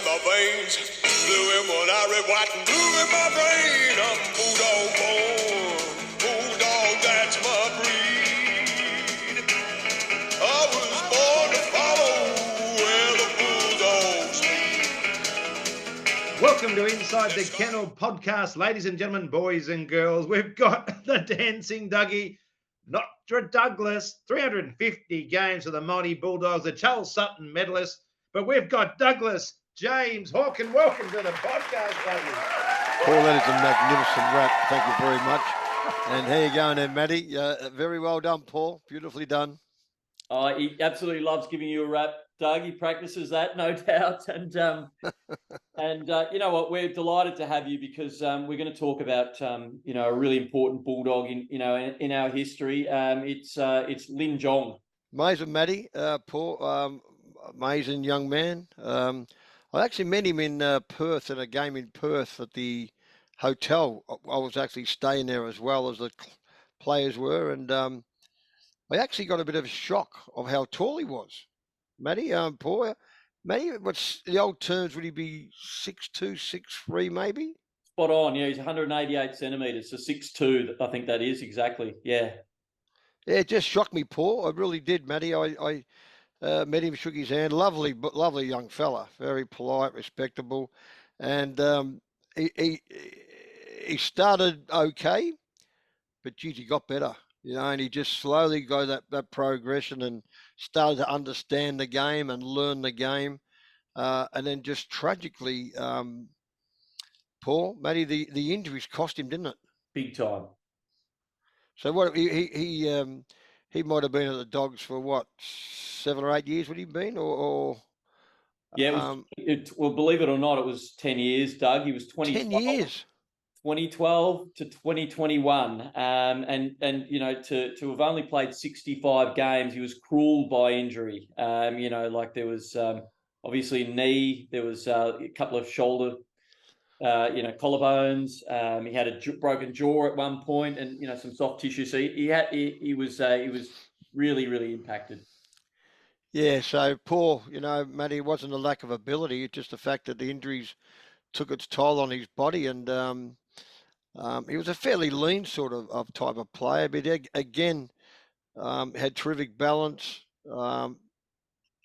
my veins. Blue in one eye, red, white, and blue in my brain. I'm Bulldog born. Bulldog, that's my breed. I was born to follow where the Bulldogs lead. Welcome to Inside the Kennel podcast, ladies and gentlemen, boys and girls. We've got the dancing Dougie, Notre Douglas, 350 games for the mighty Bulldogs, the Charles Sutton medalist. But we've got Douglas James Hawken. Welcome to the podcast, Dougie. Paul, that is a magnificent rap. Thank you very much. And how you going there, Matty? Very well done, Paul. Beautifully done. He absolutely loves giving you a rap, Doug. He practices that, no doubt. And you know what? We're delighted to have you because we're going to talk about a really important bulldog in our history. It's Lin Jong. Amazing, Matty. Paul, amazing young man. I actually met him in Perth at a game in Perth at the hotel. I was actually staying there as well as the players were, and I actually got a bit of a shock of how tall he was. Matty, Paul, Matty, what's the old terms? Would he be 6'2", 6'3", maybe? Spot on. Yeah, he's 188 centimetres, so 6'2", I think that is exactly. Yeah. Yeah, it just shocked me, Paul. I really did, Matty. I met him, shook his hand. Lovely young fella. Very polite, respectable. And he started okay, but geez, he got better. And he just slowly got that progression and started to understand the game and learn the game. And then just tragically, Paul, Matty, the injuries cost him, didn't it? Big time. So what he might have been at the Dogs for what, 7 or 8 years? Would he have been, or? Yeah, well, believe it or not, it was 10 years, Doug. He was 10 years. 2012 to 2021, and to have only played 65 games, he was cruel by injury. There was obviously knee, there was a couple of shoulder, collarbones. He had a broken jaw at one point, and some soft tissue. So he was really, really impacted. Yeah. So Paul, Matty, it wasn't a lack of ability; it's just the fact that the injuries took its toll on his body, and he was a fairly lean sort of type of player, but again, had terrific balance,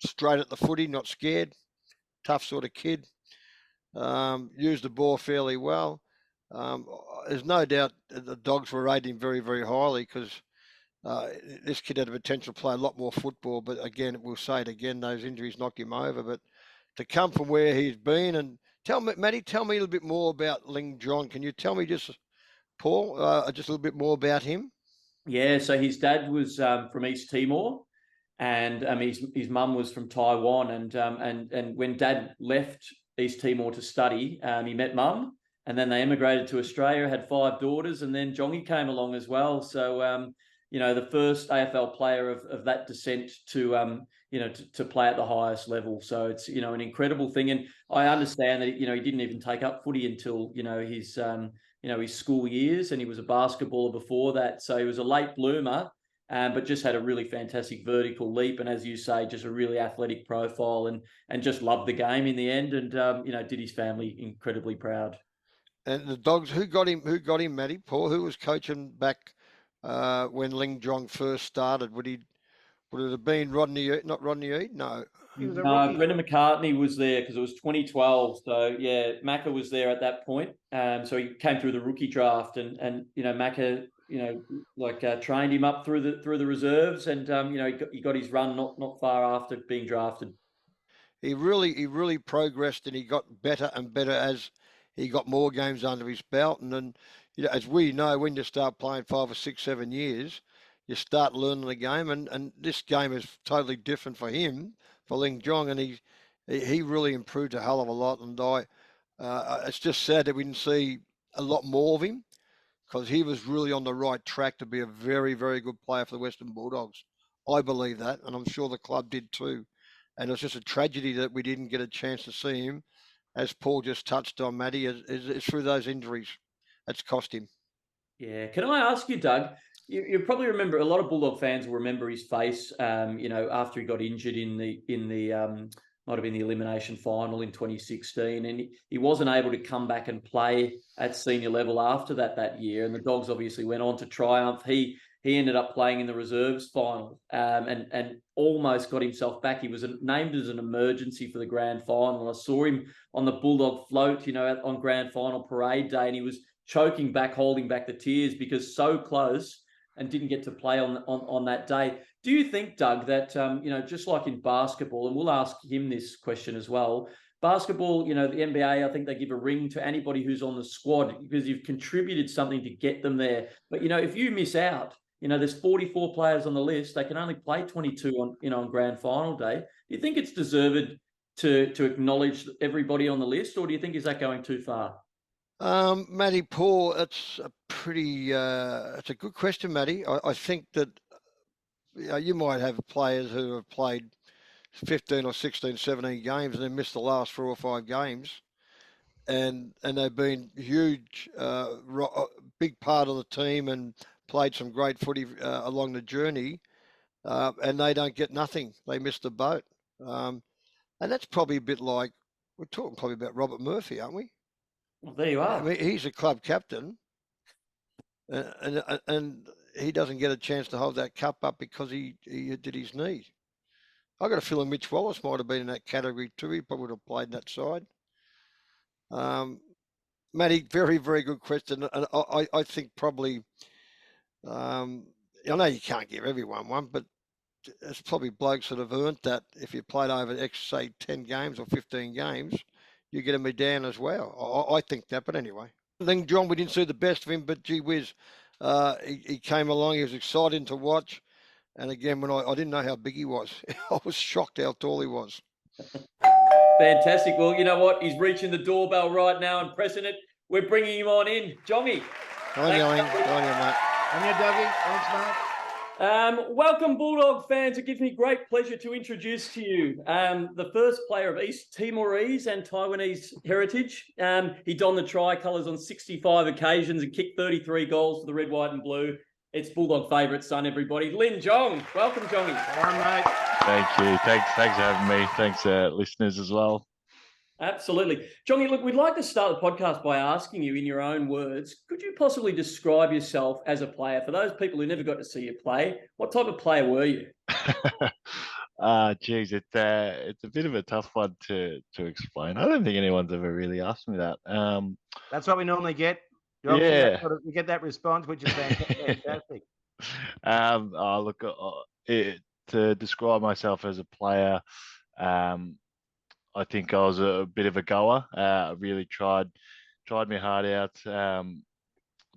straight at the footy, not scared, tough sort of kid, used the ball fairly well. There's no doubt that the Dogs were rating him very, very highly because this kid had a potential to play a lot more football, but again, we'll say it again, those injuries knocked him over. But to come from where he's been and Matty, tell me a little bit more about Lin Jong. Can you tell me just, Paul, just a little bit more about him? Yeah, so his dad was from East Timor, and his mum was from Taiwan. And when Dad left East Timor to study, he met Mum, and then they emigrated to Australia. Had 5 daughters, and then Jongy came along as well. So the first AFL player of that descent to play at the highest level. So it's, an incredible thing. And I understand that, he didn't even take up footy until, his school years, and he was a basketballer before that. So he was a late bloomer, but just had a really fantastic vertical leap. And as you say, just a really athletic profile and just loved the game in the end. And, did his family incredibly proud. And the Dogs, who got him, Matty? Paul, who was coaching back when Lin Jong first started? Would it have been not Rodney Eade? No. Brendan McCartney was there because it was 2012. So yeah, Macca was there at that point. So he came through the rookie draft, and Macca, trained him up through the reserves, and he got his run not far after being drafted. He really progressed, and he got better and better as he got more games under his belt. And then, as we know, when you start playing 5 or 6, 7 years, you start learning the game, and this game is totally different for him, for Lin Jong, and he really improved a hell of a lot. And it's just sad that we didn't see a lot more of him, because he was really on the right track to be a very, very good player for the Western Bulldogs. I believe that, and I'm sure the club did too. And it's just a tragedy that we didn't get a chance to see him, as Paul just touched on, Matty, is through those injuries. That's cost him. Yeah. Can I ask you, Doug? You probably remember, a lot of Bulldog fans will remember his face. After he got injured in the might have been the elimination final in 2016, and he wasn't able to come back and play at senior level after that year. And the Dogs obviously went on to triumph. He ended up playing in the reserves final and almost got himself back. He was named as an emergency for the grand final. I saw him on the Bulldog float, on grand final parade day, and he was choking back, holding back the tears because so close and didn't get to play on that day. Do you think, Doug, that, just like in basketball, and we'll ask him this question as well, basketball, the NBA, I think they give a ring to anybody who's on the squad because you've contributed something to get them there. But, if you miss out, there's 44 players on the list. They can only play 22 on grand final day. Do you think it's deserved to acknowledge everybody on the list, or do you think is that going too far? Matty, Paul, it's a good question, Matty. I think that you might have players who have played 15 or 16, 17 games and then missed the last 4 or 5 games. And they've been huge, big part of the team and played some great footy along the journey. And they don't get nothing. They missed the boat. And that's probably a bit like, we're talking probably about Robert Murphy, aren't we? Well, there you are. I mean, he's a club captain, and he doesn't get a chance to hold that cup up because he did his knee. I got a feeling Mitch Wallace might have been in that category too. He probably would have played that side. Matty, very, very good question. And I think probably, I know you can't give everyone one, but it's probably blokes that have earned that. If you played over, say, 10 games or 15 games, you get him down as well. I think that, but anyway. Lin Jong, we didn't see the best of him, but gee whiz, he came along. He was exciting to watch. And again, when I didn't know how big he was, I was shocked how tall he was. Fantastic. Well, you know what? He's reaching the doorbell right now and pressing it. We're bringing him on in. Jongy. On you, mate. On you, Dougie. Thanks, mate. Welcome, Bulldog fans. It gives me great pleasure to introduce to you the first player of East Timorese and Taiwanese heritage. He donned the tricolours on 65 occasions and kicked 33 goals for the red, white and blue. It's Bulldog favourite son, everybody. Lin Jong. Welcome, Jongy. All right, mate. Thank you. Thanks for having me. Thanks, listeners as well. Absolutely. Jongy, look, we'd like to start the podcast by asking you in your own words, could you possibly describe yourself as a player? For those people who never got to see you play, what type of player were you? Geez, it's a bit of a tough one to explain. I don't think anyone's ever really asked me that. That's what we normally get. Yeah. We get that response, which is fantastic. Look, to describe myself as a player, I think I was a bit of a goer. I really tried my heart out. I'd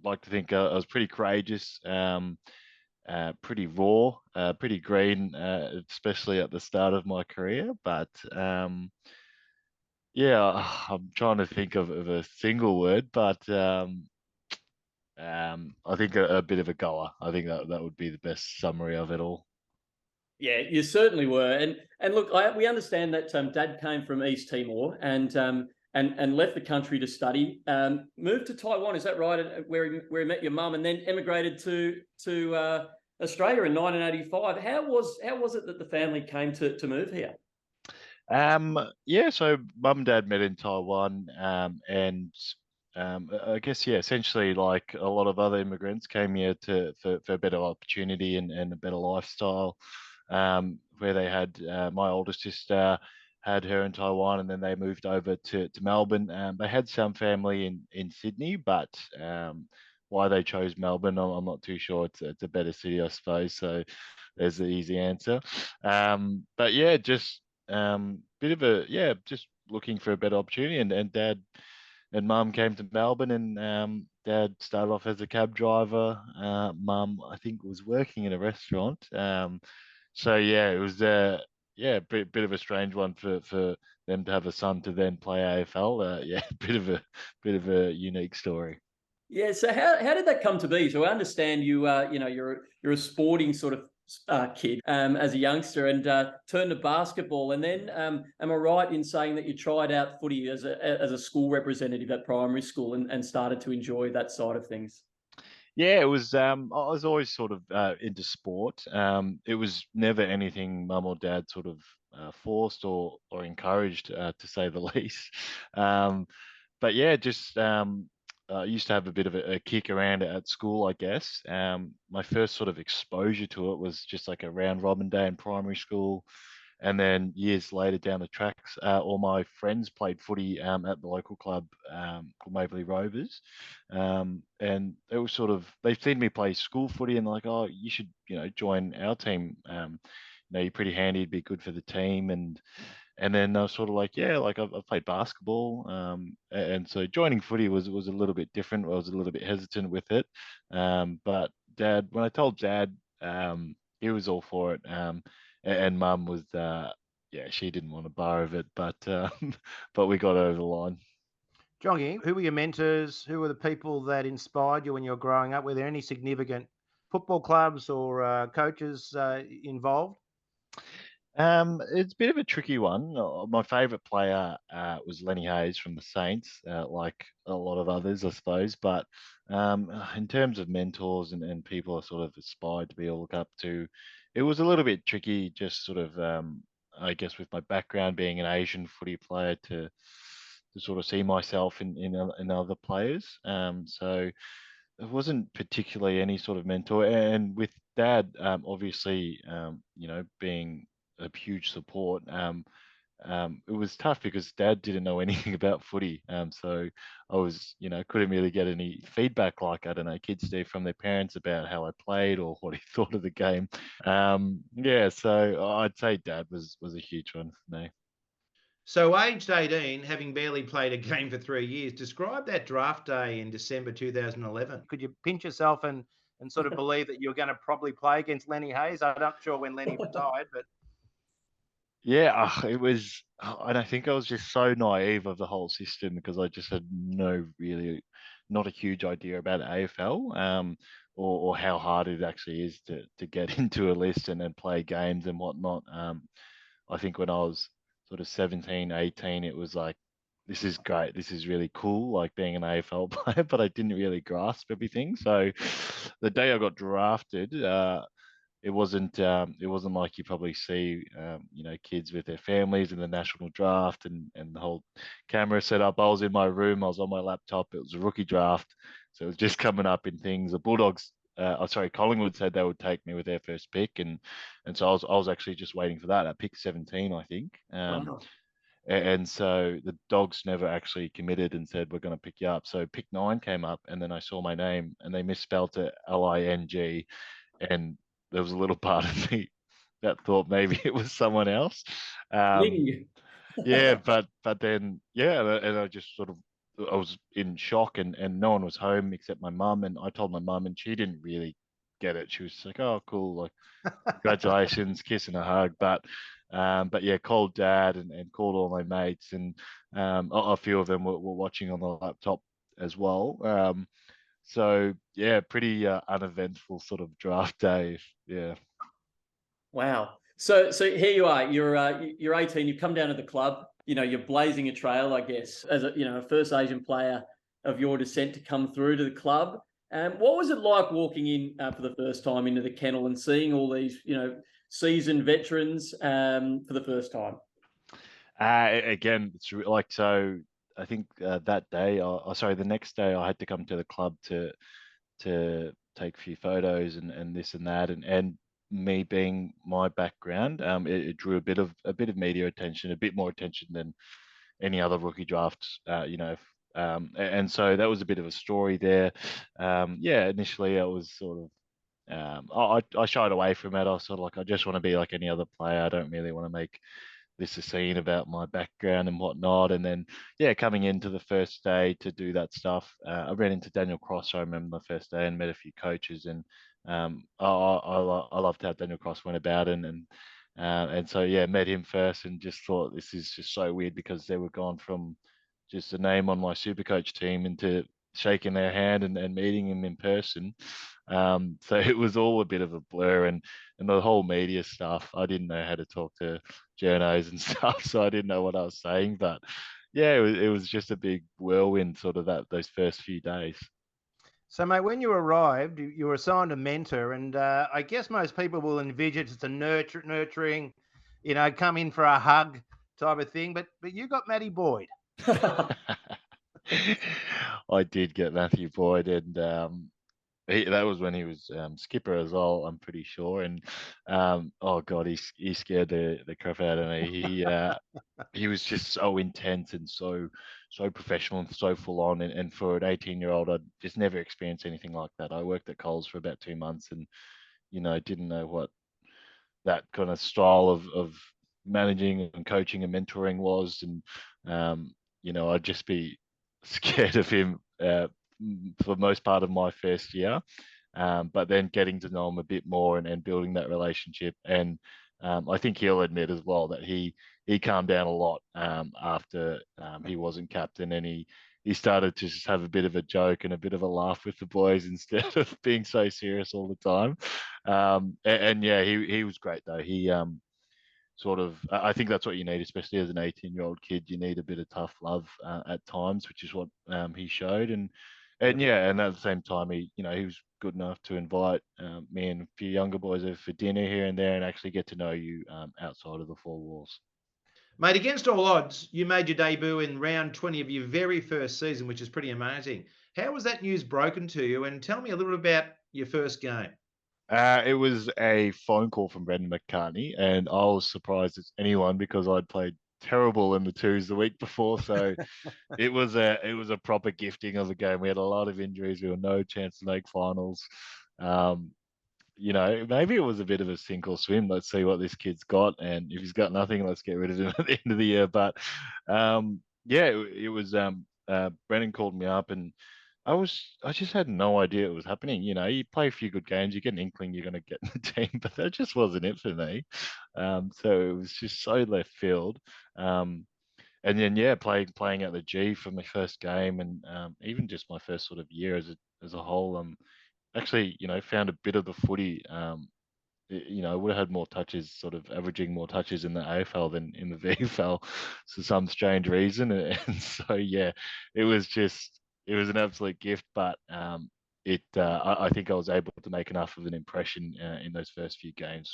like to think I was pretty courageous, pretty raw, pretty green, especially at the start of my career. But yeah, I'm trying to think of a single word, but I think a bit of a goer. I think that would be the best summary of it all. Yeah, you certainly were. And look, we understand that Dad came from East Timor and left the country to study. Moved to Taiwan, is that right? Where he met your mum, and then emigrated to Australia in 1985. How was it that the family came to move here? Yeah, so mum and dad met in Taiwan, and I guess, yeah, essentially like a lot of other immigrants came here for a better opportunity and a better lifestyle, where they had my oldest sister had her in Taiwan, and then they moved over to Melbourne. They had some family in Sydney, but why they chose Melbourne, I'm not too sure. It's a better city, I suppose. So there's the easy answer. But yeah, just just looking for a better opportunity, and dad and mum came to Melbourne, and dad started off as a cab driver. Mum, I think, was working in a restaurant. So yeah, it was a bit of a strange one for them to have a son to then play AFL. Yeah, bit of a unique story. Yeah. So how did that come to be? So I understand you you're a sporting sort of kid as a youngster, and turned to basketball, and then am I right in saying that you tried out footy as a school representative at primary school and started to enjoy that side of things? Yeah, it was. I was always sort of into sport. It was never anything mum or dad sort of forced or encouraged, to say the least. But yeah, just used to have a bit of a kick around at school, I guess. My first sort of exposure to it was just like a round robin day in primary school. And then years later down the tracks, all my friends played footy at the local club called Mapley Rovers. And they were they've seen me play school footy and like, oh, you should, join our team. You're pretty handy, it'd be good for the team. And then I was sort of like, yeah, like I've played basketball, and so joining footy was a little bit different. I was a little bit hesitant with it, but Dad, when I told Dad, he was all for it, and Mum was, yeah, she didn't want a bar of it, but but we got over the line. Jongy, who were your mentors? Who were the people that inspired you when you were growing up? Were there any significant football clubs or coaches involved? It's a bit of a tricky one. My favourite player was Lenny Hayes from the Saints, like a lot of others, I suppose. But in terms of mentors and people I sort of aspired to be or look up to, it was a little bit tricky. Just sort of, I guess, with my background being an Asian footy player, to sort of see myself in other players. So there wasn't particularly any sort of mentor. And with Dad, obviously, being a huge support. It was tough because Dad didn't know anything about footy. So I was, couldn't really get any feedback like, I don't know, kids do from their parents about how I played or what he thought of the game. Yeah, so I'd say Dad was a huge one for me. So, aged 18, having barely played a game for 3 years, describe that draft day in December 2011. Could you pinch yourself and sort of believe that you're going to probably play against Lenny Hayes? I'm not sure when Lenny retired, but Yeah, it was, and I think I was just so naive of the whole system because I just had not a huge idea about AFL, or how hard it actually is to get into a list and then play games and whatnot. I think when I was sort of 17, 18, it was like, this is great, this is really cool, like being an AFL player, but I didn't really grasp everything. So the day I got drafted, it wasn't like you probably see, kids with their families in the national draft and the whole camera setup. I was in my room, I was on my laptop. It was a rookie draft, so it was just coming up in things. The Bulldogs, Collingwood said they would take me with their first pick, and so I was actually just waiting for that at pick 17, I think. Wow. And so the Dogs never actually committed and said we're going to pick you up. So pick 9 came up, and then I saw my name, and they misspelt it Ling, and there was a little part of me that thought maybe it was someone else. Um, Ling. yeah, but then yeah, and I was in shock, and no one was home except my mum, and I told my mum, and she didn't really get it. She was like, "Oh, cool, like congratulations, kiss and a hug." But yeah, called Dad and called all my mates, and a few of them were watching on the laptop as well. So yeah, pretty uneventful sort of draft day. Yeah. Wow. So here you are. You're 18. You've come down to the club. You're blazing a trail, I guess, as a first Asian player of your descent to come through to the club. What was it like walking in for the first time into the kennel and seeing all these seasoned veterans for the first time? Again, like so. I think that day, the next day, I had to come to the club to take a few photos and this and that, and me being my background, it drew a bit of media attention, a bit more attention than any other rookie drafts, and so that was a bit of a story there. Yeah, initially I was sort of, I shied away from it. I was sort of like, I just want to be like any other player. I don't really want to make this a scene about my background and whatnot. And then, yeah, coming into the first day to do that stuff, I ran into Daniel Cross. I remember the first day and met a few coaches, and I loved how Daniel Cross went about it, and so yeah, met him first and just thought this is just so weird because they were gone from just a name on my Supercoach team into shaking their hand and meeting him in person. So it was all a bit of a blur, and the whole media stuff. I didn't know how to talk to journos and stuff, so I didn't know what I was saying. But yeah, it was just a big whirlwind, sort of those first few days. so, mate, when you arrived, you were assigned a mentor, and I guess most people will envisage it's a nurturing, come in for a hug type of thing. But you got Matty Boyd. I did get Matthew Boyd, and that was when he was skipper as well. I'm pretty sure, and oh god, he scared the crap out of me. He was just so intense and so professional and so full on. And for an 18-year-old, I'd just never experienced anything like that. I worked at Coles for about 2 months, and didn't know what that kind of style of managing and coaching and mentoring was. And I'd just be scared of him for most part of my first year. But then getting to know him a bit more and building that relationship. And I think he'll admit as well that he calmed down a lot after he wasn't captain, and he started to just have a bit of a joke and a bit of a laugh with the boys instead of being so serious all the time. And yeah, he was great though. He sort of, I think that's what you need, especially as an 18-year-old kid. You need a bit of tough love at times, which is what he showed. And yeah, and at the same time, he was good enough to invite me and a few younger boys over for dinner here and there, and actually get to know you outside of the four walls. Mate, against all odds, you made your debut in round 20 of your very first season, which is pretty amazing. How was that news broken to you? And tell me a little bit about your first game. It was a phone call from Brendan McCartney, and I was surprised as anyone because I'd played terrible in the twos the week before. So it was a proper gifting of a game. We had a lot of injuries. We were no chance to make finals. Um, maybe it was a bit of a sink or swim. Let's see what this kid's got, and if he's got nothing, let's get rid of him at the end of the year. But yeah, it was. Brendan called me up, and I just had no idea it was happening. You play a few good games, you get an inkling you're going to get in the team, but that just wasn't it for me. So it was just so left field. And then yeah, playing at the G for my first game, and even just my first sort of year as a whole. Actually, found a bit of the footy. I would have had more touches, sort of averaging more touches in the AFL than in the VFL for some strange reason. And so, yeah, it was an absolute gift. But I think I was able to make enough of an impression in those first few games.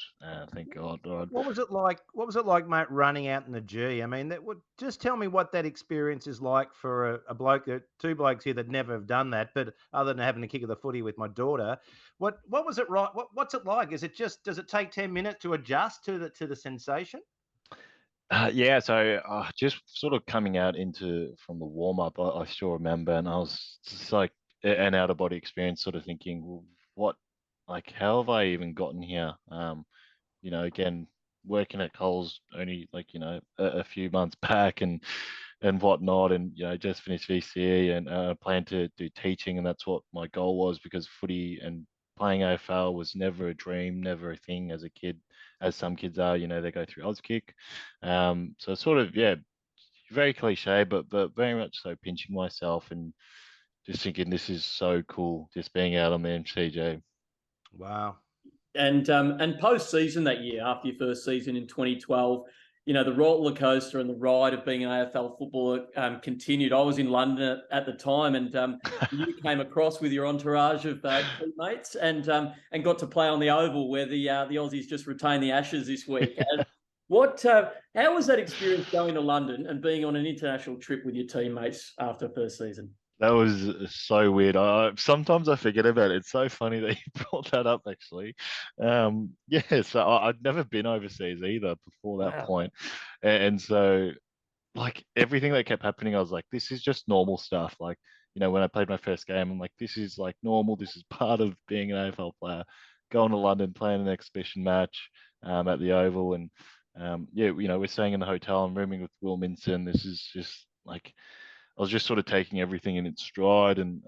Thank God. What was it like? What was it like, mate, running out in the G? I mean, that would just tell me what that experience is like for a bloke, two blokes here that never have done that, but other than having to kick of the footy with my daughter, what was it right? What's it like? Is it just does it take 10 minutes to adjust to the sensation? Yeah, so just sort of coming out from the warm up, I still remember, and I was just like an out of body experience, sort of thinking, well, how have I even gotten here? Again, working at Coles only like a few months back, and whatnot, and just finished VCE, and plan to do teaching, and that's what my goal was, because footy and playing AFL was never a dream, never a thing as a kid, as some kids are. They go through Auskick, so sort of, yeah, very cliche, but very much so pinching myself and just thinking this is so cool, just being out on the MCG. Wow. And post season that year, after your first season in 2012, the roller coaster and the ride of being an AFL footballer continued. I was in London at the time, and you came across with your entourage of teammates and got to play on the Oval, where the Aussies just retained the Ashes this week. And how was that experience going to London and being on an international trip with your teammates after first season? That was so weird. Sometimes I forget about it. It's so funny that you brought that up, actually. Yeah, so I'd never been overseas either before that point. And so, like, everything that kept happening, I was like, this is just normal stuff. Like, when I played my first game, I'm like, this is like normal. This is part of being an AFL player. Going to London, playing an exhibition match at the Oval. And yeah, we're staying in the hotel. I'm rooming with Will Minson. This is just like, I was just sort of taking everything in its stride, and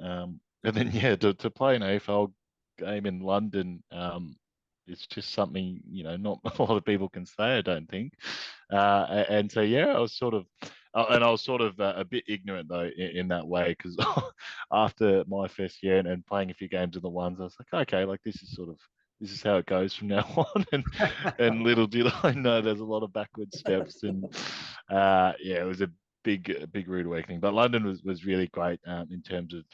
then yeah, to play an AFL game in London, it's just something not a lot of people can say, I don't think. And so yeah, I was sort of, a bit ignorant though in that way, because after my first year and playing a few games in the ones, I was like, okay, like this is how it goes from now on, and little did I know there's a lot of backward steps, and yeah, it was a big rude awakening. But London was really great in terms of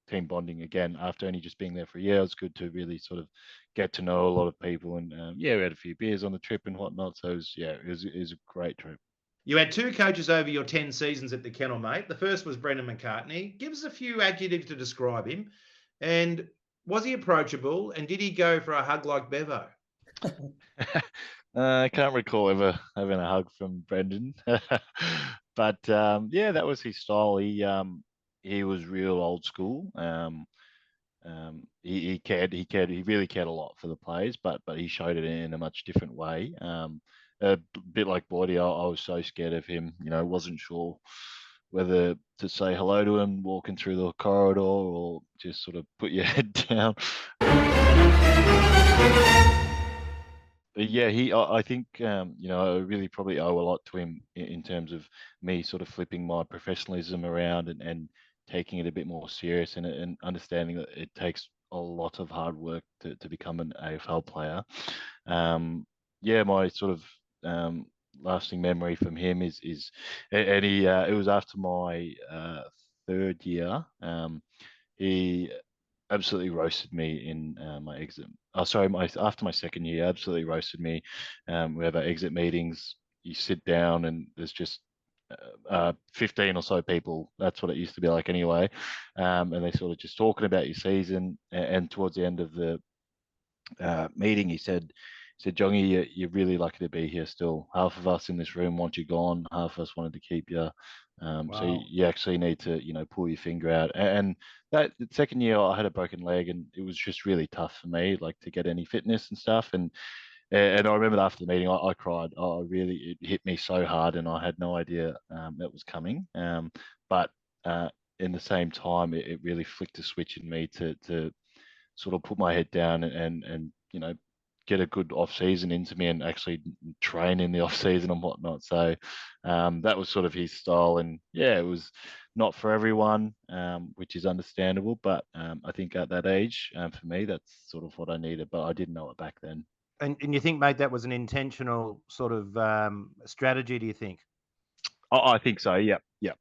team bonding again after only just being there for a year. It was good to really sort of get to know a lot of people, and yeah, we had a few beers on the trip and whatnot. So it was a great trip. You had 2 coaches over your 10 seasons at the Kennel, mate. The first was Brendan McCartney. Give us a few adjectives to describe him. And was he approachable? And did he go for a hug like Bevo? I can't recall ever having a hug from Brendan, but yeah, that was his style. He was real old school. He cared. He really cared a lot for the players, but he showed it in a much different way. A bit like Boydie, I was so scared of him. Wasn't sure whether to say hello to him walking through the corridor or just sort of put your head down. But yeah, I think I really probably owe a lot to him in terms of me sort of flipping my professionalism around and taking it a bit more serious, and understanding that it takes a lot of hard work to become an AFL player. Yeah, my sort of lasting memory from him is and he it was after my third year. He absolutely roasted me in my exit. Oh, sorry, after my second year, absolutely roasted me. We have our exit meetings. You sit down, and there's just 15 or so people. That's what it used to be like anyway. And they sort of just talking about your season. And towards the end of the meeting, he said, Jongy, you're really lucky to be here still. Half of us in this room want you gone. Half of us wanted to keep you. So Wow. you actually need to, pull your finger out. And that second year, I had a broken leg, and it was just really tough for me, like to get any fitness and stuff. And I remember after the meeting, I cried. It hit me so hard, and I had no idea that was coming. But in the same time, it really flicked a switch in me to sort of put my head down and get a good off season into me and actually train in the off season and whatnot. So that was sort of his style, and yeah, it was not for everyone, which is understandable. But I think at that age, for me, that's sort of what I needed. But I didn't know it back then. And you think, mate, that was an intentional sort of strategy, do you think? I think so. Yeah, yeah.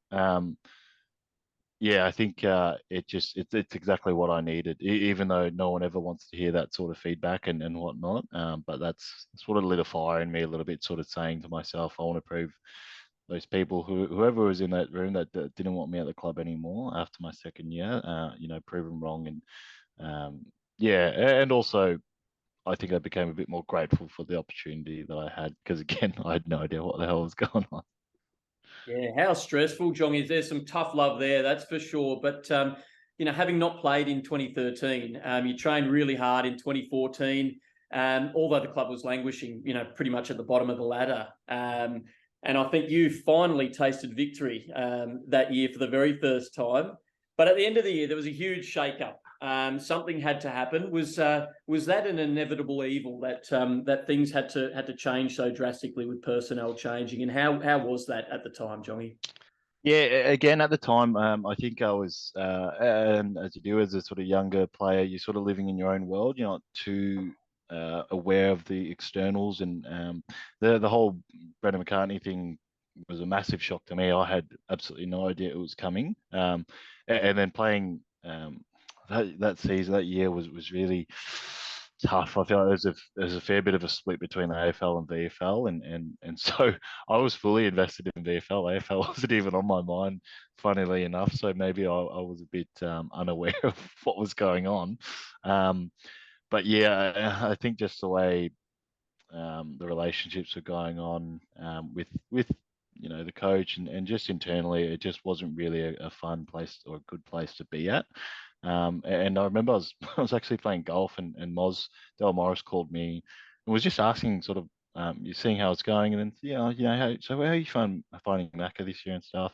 Yeah, I think it's exactly what I needed, even though no one ever wants to hear that sort of feedback and whatnot. But that's sort of lit a fire in me a little bit, sort of saying to myself, I want to prove those people whoever was in that room that didn't want me at the club anymore after my second year, prove them wrong. And yeah, and also I think I became a bit more grateful for the opportunity that I had, because again, I had no idea what the hell was going on. Yeah, how stressful, Jong, is. There's some tough love there, that's for sure. But having not played in 2013, you trained really hard in 2014. Although the club was languishing, pretty much at the bottom of the ladder. And I think you finally tasted victory that year for the very first time. But at the end of the year, there was a huge shake-up. Something had to happen. Was that an inevitable evil that things had to change so drastically with personnel changing? And how was that at the time, Jongy? Yeah, again at the time, I think I was, as you do as a sort of younger player, you're sort of living in your own world. You're not too aware of the externals, and the whole Brendan McCartney thing was a massive shock to me. I had absolutely no idea it was coming, and then playing that season, that year was really tough. I feel like there's a fair bit of a split between the AFL and VFL, and so I was fully invested in VFL. AFL wasn't even on my mind, funnily enough. So maybe I was a bit unaware of what was going on. But yeah, I think just the way the relationships were going on with the coach and just internally, it just wasn't really a fun place or a good place to be at. And I remember I was actually playing golf, and Del Morris called me and was just asking sort of, you're seeing how it's going, and then how are you finding Macca this year and stuff,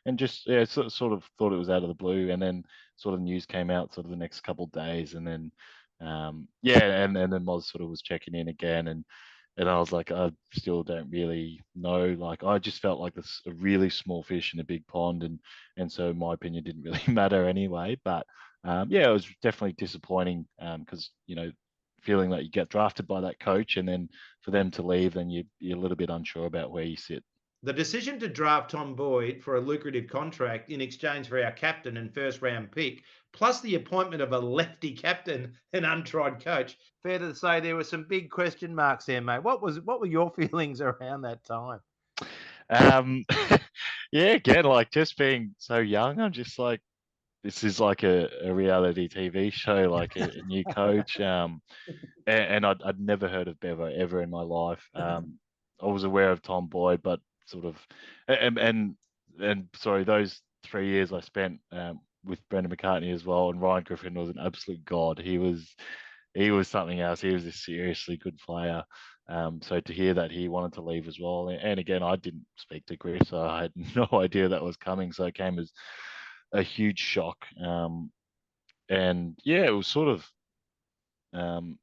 and just yeah, sort of thought it was out of the blue, and then sort of news came out sort of the next couple of days, and then and then Moz sort of was checking in again, and I was like, I still don't really know. Like, I just felt like this a really small fish in a big pond, and so my opinion didn't really matter anyway. But yeah, it was definitely disappointing because feeling that you get drafted by that coach, and then for them to leave, then you're a little bit unsure about where you sit. The decision to draft Tom Boyd for a lucrative contract in exchange for our captain and first round pick, plus the appointment of a lefty captain and untried coach, fair to say there were some big question marks there, mate. What were your feelings around that time? Um, yeah, again, like just being so young, I'm just like, this is like a reality TV show, like a new coach. And I'd never heard of Bevo ever in my life. I was aware of Tom Boyd, but sort of, and sorry, those 3 years I spent with Brendan McCartney as well, and Ryan Griffin was an absolute god. He was something else. He was a seriously good player. So to hear that he wanted to leave as well, and again, I didn't speak to Griff, so I had no idea that was coming. So it came as a huge shock. And yeah, it was sort of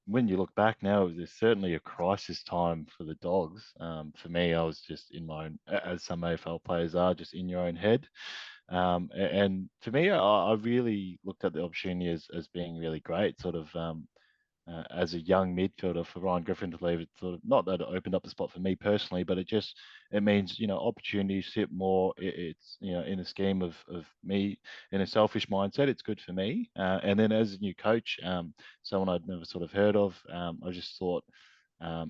when you look back now, it was certainly a crisis time for the Dogs. For me, I was just in my own, as some AFL players are, just in your own head. And for me, I really looked at the opportunity as being really great, sort of as a young midfielder for Ryan Griffin to leave. It sort of not that it opened up the spot for me personally, but it means opportunities sit more. It's in the scheme of me in a selfish mindset, it's good for me. And then as a new coach, someone I'd never sort of heard of, I just thought.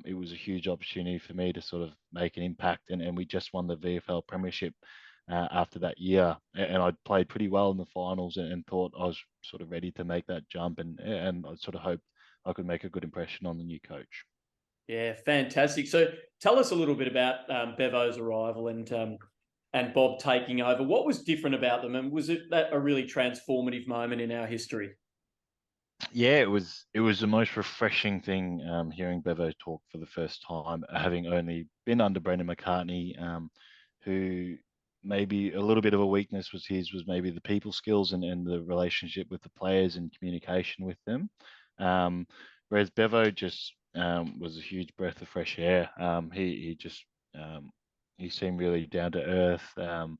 It was a huge opportunity for me to sort of make an impact, and we just won the VFL Premiership after that year, and I'd played pretty well in the finals, and thought I was sort of ready to make that jump, and I sort of hoped I could make a good impression on the new coach. Yeah, fantastic. So tell us a little bit about Bevo's arrival and Bob taking over. What was different about them, and was it that a really transformative moment in our history? Yeah, it was the most refreshing thing hearing Bevo talk for the first time, having only been under Brendan McCartney, who maybe a little bit of a weakness was maybe the people skills and the relationship with the players and communication with them. Um, Whereas Bevo just was a huge breath of fresh air. He just he seemed really down to earth.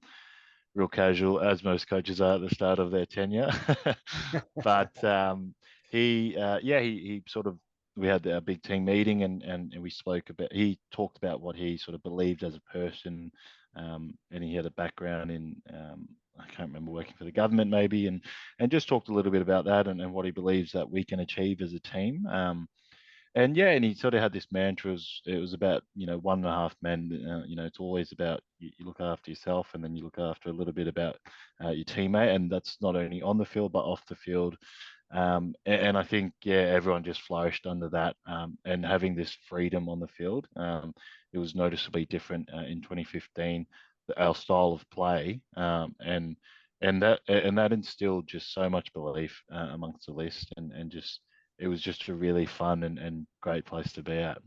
Real casual, as most coaches are at the start of their tenure. But he sort of, we had a big team meeting, and we spoke about, he talked about what he sort of believed as a person, and he had a background in I can't remember, working for the government maybe, and just talked a little bit about that, and what he believes that we can achieve as a team. And yeah, and he sort of had this mantra. It was about 1.5 men. It's always about you look after yourself, and then you look after a little bit about your teammate, and that's not only on the field but off the field. And I think everyone just flourished under that, and having this freedom on the field. It was noticeably different in 2015, our style of play, and that instilled just so much belief amongst the list, and just it was just a really fun and great place to be at.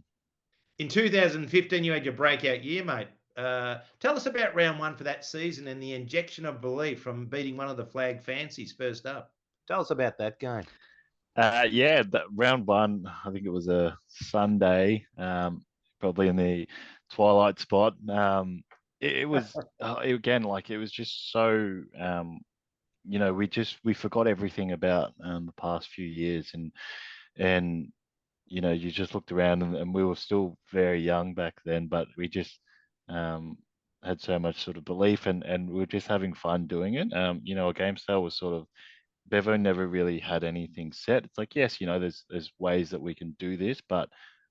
In 2015, you had your breakout year, mate. Tell us about round one for that season and the injection of belief from beating one of the flag fancies first up. Tell us about that game. Yeah, that round one, I think it was a Sunday, probably in the twilight spot. It was again, like, it was just so we forgot everything about the past few years, and you just looked around, and we were still very young back then, but we just had so much sort of belief, and we were just having fun doing it. Our game style was sort of, Bevo never really had anything set. It's like, yes, there's ways that we can do this, but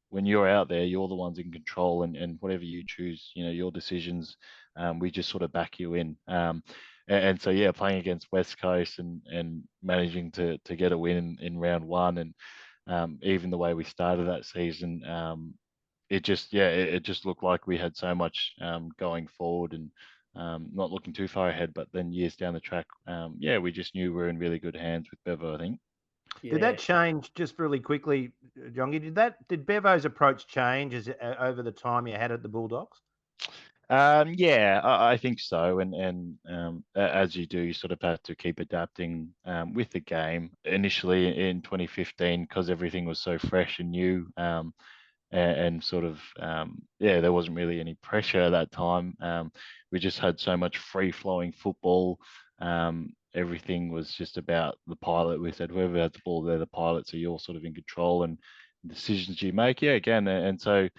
when you're out there, you're the ones in control, and whatever you choose, your decisions, we just sort of back you in. And so yeah, playing against West Coast, and managing to get a win in round one, and even the way we started that season, it just looked like we had so much going forward, and not looking too far ahead. But then years down the track, we just knew we were in really good hands with Bevo, I think. Yeah. Did that change, just really quickly, Jongy? Did Bevo's approach change over the time you had at the Bulldogs? I think so. And as you do, you sort of have to keep adapting with the game. Initially in 2015, because everything was so fresh and new, and sort of there wasn't really any pressure at that time. We just had so much free flowing football. Everything was just about the pilot. We said, whoever had the ball, they're the pilot, so you're sort of in control, and decisions you make. Yeah, again, and so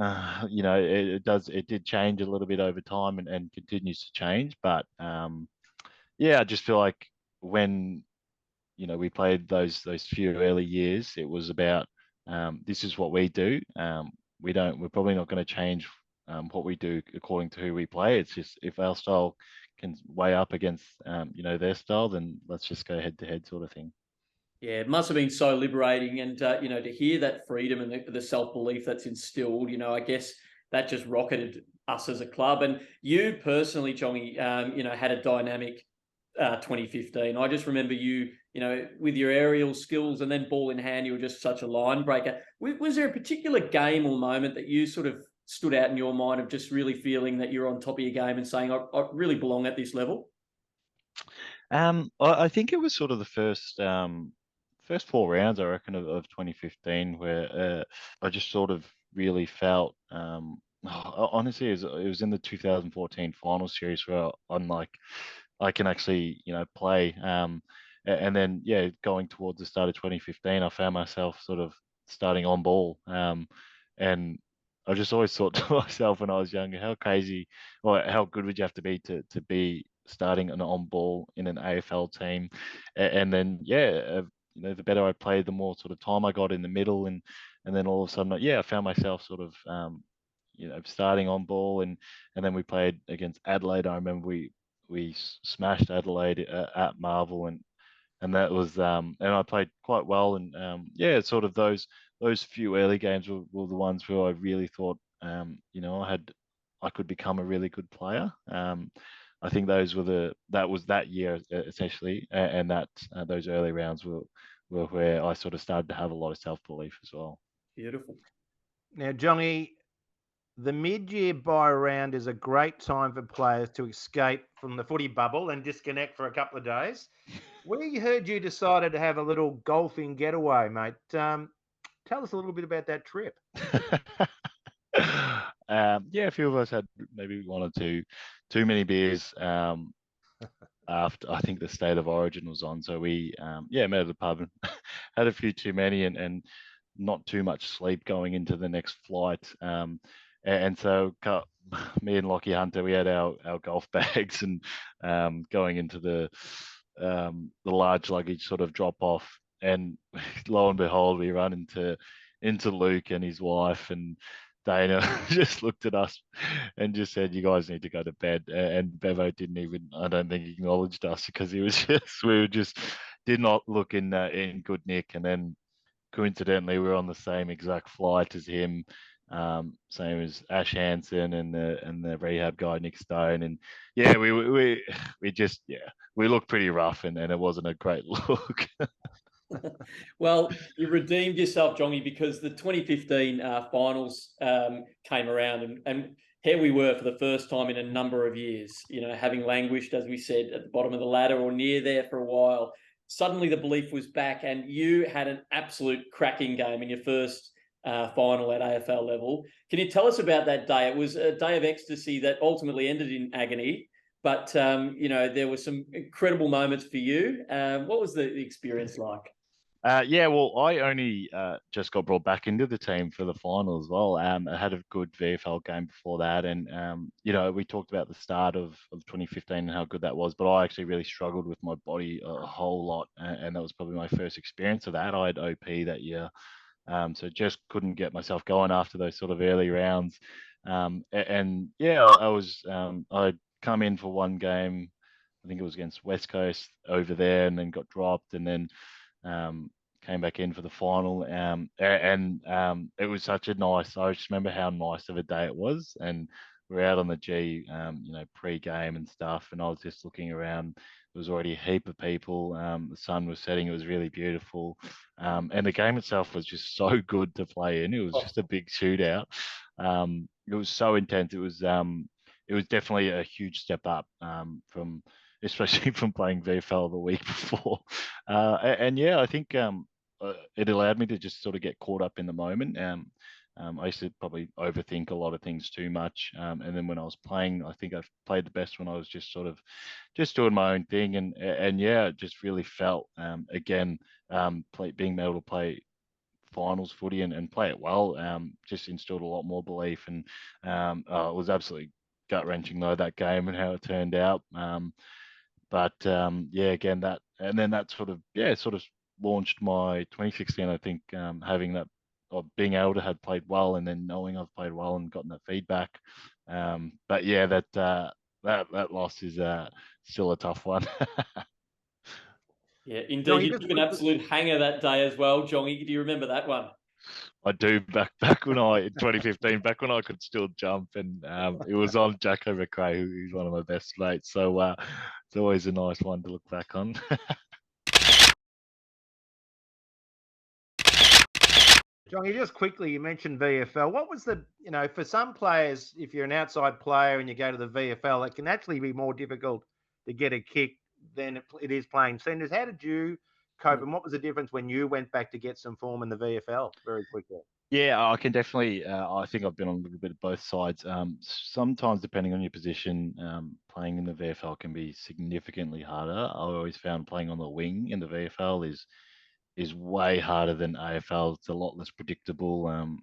it did change a little bit over time and continues to change. But yeah, I just feel like when we played those few early years, it was about this is what we do. We're probably not going to change what we do according to who we play. It's just if our style can weigh up against their style, then let's just go head to head sort of thing. Yeah, it must have been so liberating, and to hear that freedom and the self belief that's instilled. I guess that just rocketed us as a club. And you personally, Jongy, had a dynamic 2015. I just remember you, with your aerial skills and then ball in hand, you were just such a line breaker. Was there a particular game or moment that you sort of stood out in your mind of just really feeling that you're on top of your game and saying, I really belong at this level? I think it was sort of the first 4 rounds, I reckon, of 2015, where I just sort of really felt. Honestly, it was in the 2014 final series where I'm like, I can actually, play. And then, yeah, going towards the start of 2015, I found myself sort of starting on ball. And I just always thought to myself when I was younger, how crazy or how good would you have to be to be starting an on ball in an AFL team? And then, yeah, the better I played, the more sort of time I got in the middle, and then all of a sudden, yeah, I found myself sort of, starting on ball, and then we played against Adelaide. I remember we smashed Adelaide at Marvel, and that was and I played quite well, and yeah, sort of those few early games were the ones where I really thought I could become a really good player. I think that was that year essentially, and that those early rounds were where I sort of started to have a lot of self belief as well. Beautiful. Now, Johnny, the mid-year buy round is a great time for players to escape from the footy bubble and disconnect for a couple of days. We heard you decided to have a little golfing getaway, mate. Tell us a little bit about that trip. Yeah, a few of us had maybe one or two too many beers after I think the State of Origin was on. So we met at the pub and had a few too many and not too much sleep going into the next flight. And so me and Lockie Hunter, we had our golf bags and going into the large luggage sort of drop off. And lo and behold, we run into Luke and his wife, and Dana just looked at us and just said, "You guys need to go to bed." And Bevo didn't even, I don't think, acknowledged us because he was we were just did not look in good nick. And then coincidentally, we were on the same exact flight as him, same as Ash Hansen and the rehab guy Nick Stone. And yeah, we just we looked pretty rough, and it wasn't a great look. Well, you redeemed yourself, Jongy, because the 2015 finals came around, and here we were for the first time in a number of years, having languished, as we said, at the bottom of the ladder or near there for a while. Suddenly the belief was back, and you had an absolute cracking game in your first final at AFL level. Can you tell us about that day? It was a day of ecstasy that ultimately ended in agony, but there were some incredible moments for you. What was the experience like? Yeah, well, I only just got brought back into the team for the final as well. I had a good VFL game before that, and we talked about the start of 2015 and how good that was, but I actually really struggled with my body a whole lot, and that was probably my first experience of that. I had OP that year, so just couldn't get myself going after those sort of early rounds. And yeah, I'd come in for one game. I think it was against West Coast over there, and then got dropped, and then came back in for the final. And it was such a nice. I just remember how nice of a day it was, and we're out on the G, pre-game and stuff, and I was just looking around. There was already a heap of people. The sun was setting. It was really beautiful, and the game itself was just so good to play in. It was just a big shootout. It was so intense. It was definitely a huge step up from especially from playing VFL the week before. And yeah, I think it allowed me to just sort of get caught up in the moment. I used to probably overthink a lot of things too much. And then when I was playing, I think I played the best when I was just sort of just doing my own thing. And yeah, it just really felt, again, being able to play finals footy and play it well. Just instilled a lot more belief, and it was absolutely gut wrenching though, that game and how it turned out. But yeah, again, that and then that sort of launched my 2016. I think having that, or being able to have played well, and then knowing I've played well and gotten that feedback. But yeah, that loss is still a tough one. Yeah, indeed. Johnny, You just took an quickly- absolute hanger that day as well, Jongy. Do you remember that one? I do, back when in 2015, back when I could still jump, and it was on Jacko McRae, who's one of my best mates. So it's always a nice one to look back on. Johnny, just quickly, you mentioned VFL. What was for some players, if you're an outside player and you go to the VFL, it can actually be more difficult to get a kick than it is playing centres. How did you cope, and what was the difference when you went back to get some form in the VFL very quickly? Yeah, I can definitely. I think I've been on a little bit of both sides. Sometimes, depending on your position, playing in the VFL can be significantly harder. I always found playing on the wing in the VFL is way harder than AFL. It's a lot less predictable.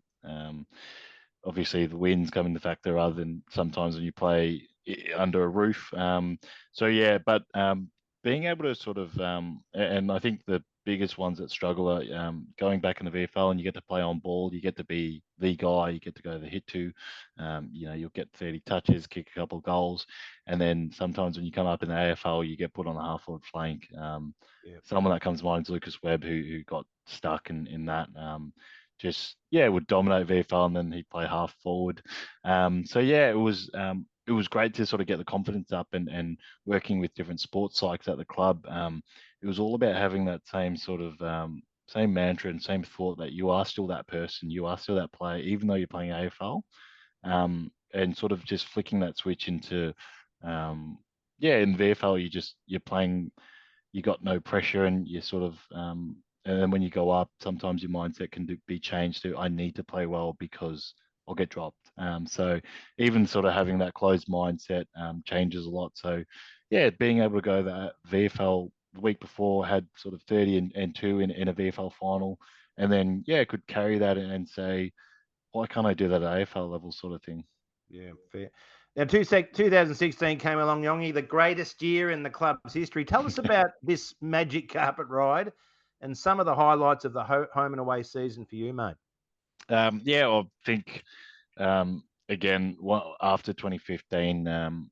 Obviously, the winds come into factor rather than sometimes when you play under a roof. So yeah, but being able to sort of, and I think the biggest ones that struggle are going back in the VFL, and you get to play on ball, you get to be the guy, you get to go the hit to, you'll get 30 touches, kick a couple of goals, and then sometimes when you come up in the AFL, you get put on the half forward flank. Someone that comes to mind is Lucas Webb, who got stuck in that. Would dominate VFL, and then he'd play half forward. So yeah, it was great to sort of get the confidence up, and working with different sports psychs at the club. It was all about having that same sort of same mantra and same thought that you are still that person, you are still that player, even though you're playing AFL. And sort of just flicking that switch into in VFL you're playing, you got no pressure, and you sort of and then when you go up, sometimes your mindset can be changed to, I need to play well because I'll get dropped. So even sort of having that closed mindset changes a lot. So yeah, being able to go that VFL the week before, had sort of 30 and 2 in a VFL final, and then could carry that and say, why can't I do that at AFL level, sort of thing. Yeah, fair. Now, 2016 came along, Yongi, the greatest year in the club's history. Tell us about this magic carpet ride and some of the highlights of the home and away season for you, mate. I think again, after 2015,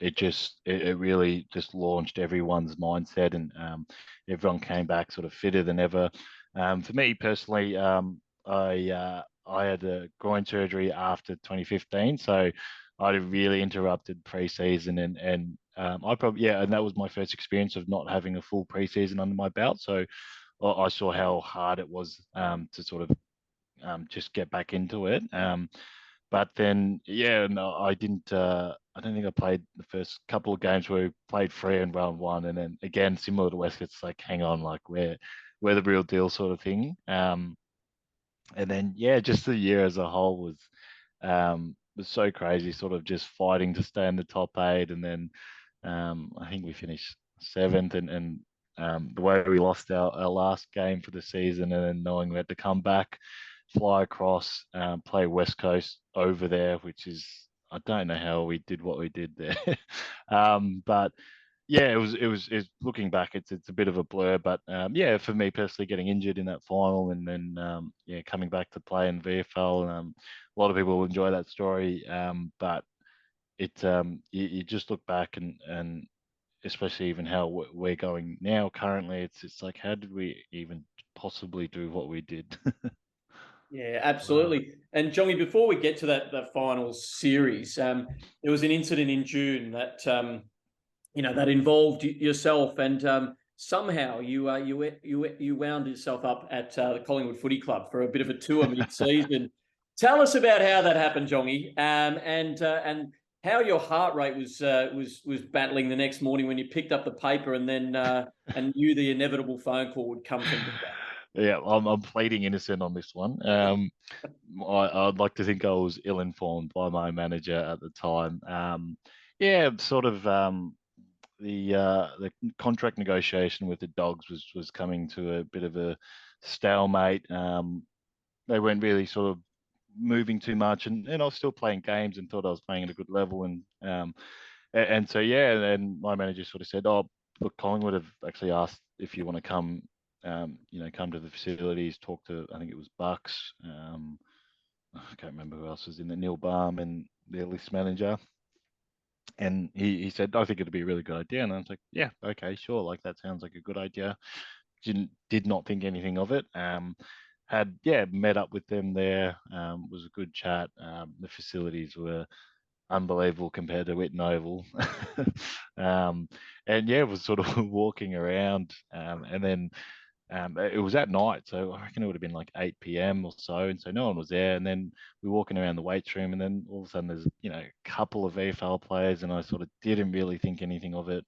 it really just launched everyone's mindset, and everyone came back sort of fitter than ever. For me personally, I had a groin surgery after 2015, so I really interrupted pre-season, and I probably and that was my first experience of not having a full pre-season under my belt. So I saw how hard it was to sort of just get back into it. But then, no, I didn't. I don't think I played the first couple of games where we played free in round one, and then again, similar to West, it's like, hang on, like we're the real deal, sort of thing. And then, just the year as a whole was so crazy, sort of just fighting to stay in the top 8, and then I think we finished 7th, and the way we lost our last game for the season, and then knowing we had to come back, fly across, play West Coast over there, which is, I don't know how we did what we did there. But it was looking back, it's a bit of a blur, but for me personally, getting injured in that final, and then coming back to play in VFL, a lot of people will enjoy that story, but it you just look back, and especially even how we're going now currently, it's like, how did we even possibly do what we did? Yeah, absolutely. And Jongy, before we get to the final series, there was an incident in June that that involved yourself, and somehow you wound yourself up at the Collingwood Footy Club for a bit of a tour mid-season. Tell us about how that happened, Jongy, and how your heart rate was battling the next morning when you picked up the paper, and then and knew the inevitable phone call would come from that. Yeah, I'm pleading innocent on this one. I'd like to think I was ill-informed by my manager at the time. Sort of the contract negotiation with the Dogs was coming to a bit of a stalemate. They weren't really sort of moving too much, and I was still playing games and thought I was playing at a good level, and so yeah, and my manager sort of said, "Oh, look, Collingwood have actually asked if you want to come, come to the facilities, talk to, I think it was Bucks, I can't remember who else was in the Neil Baum and their list manager." And he said, "I think it'd be a really good idea." And I was like, "Yeah, okay, sure. Like that sounds like a good idea." Did not think anything of it. Had met up with them there. Was a good chat. The facilities were unbelievable compared to Witten Oval. And yeah, was sort of walking around, and then it was at night, so I reckon it would have been like 8 p.m. or so, and so no one was there. And then we're walking around the weights room, and then all of a sudden there's a couple of VFL players, and I sort of didn't really think anything of it.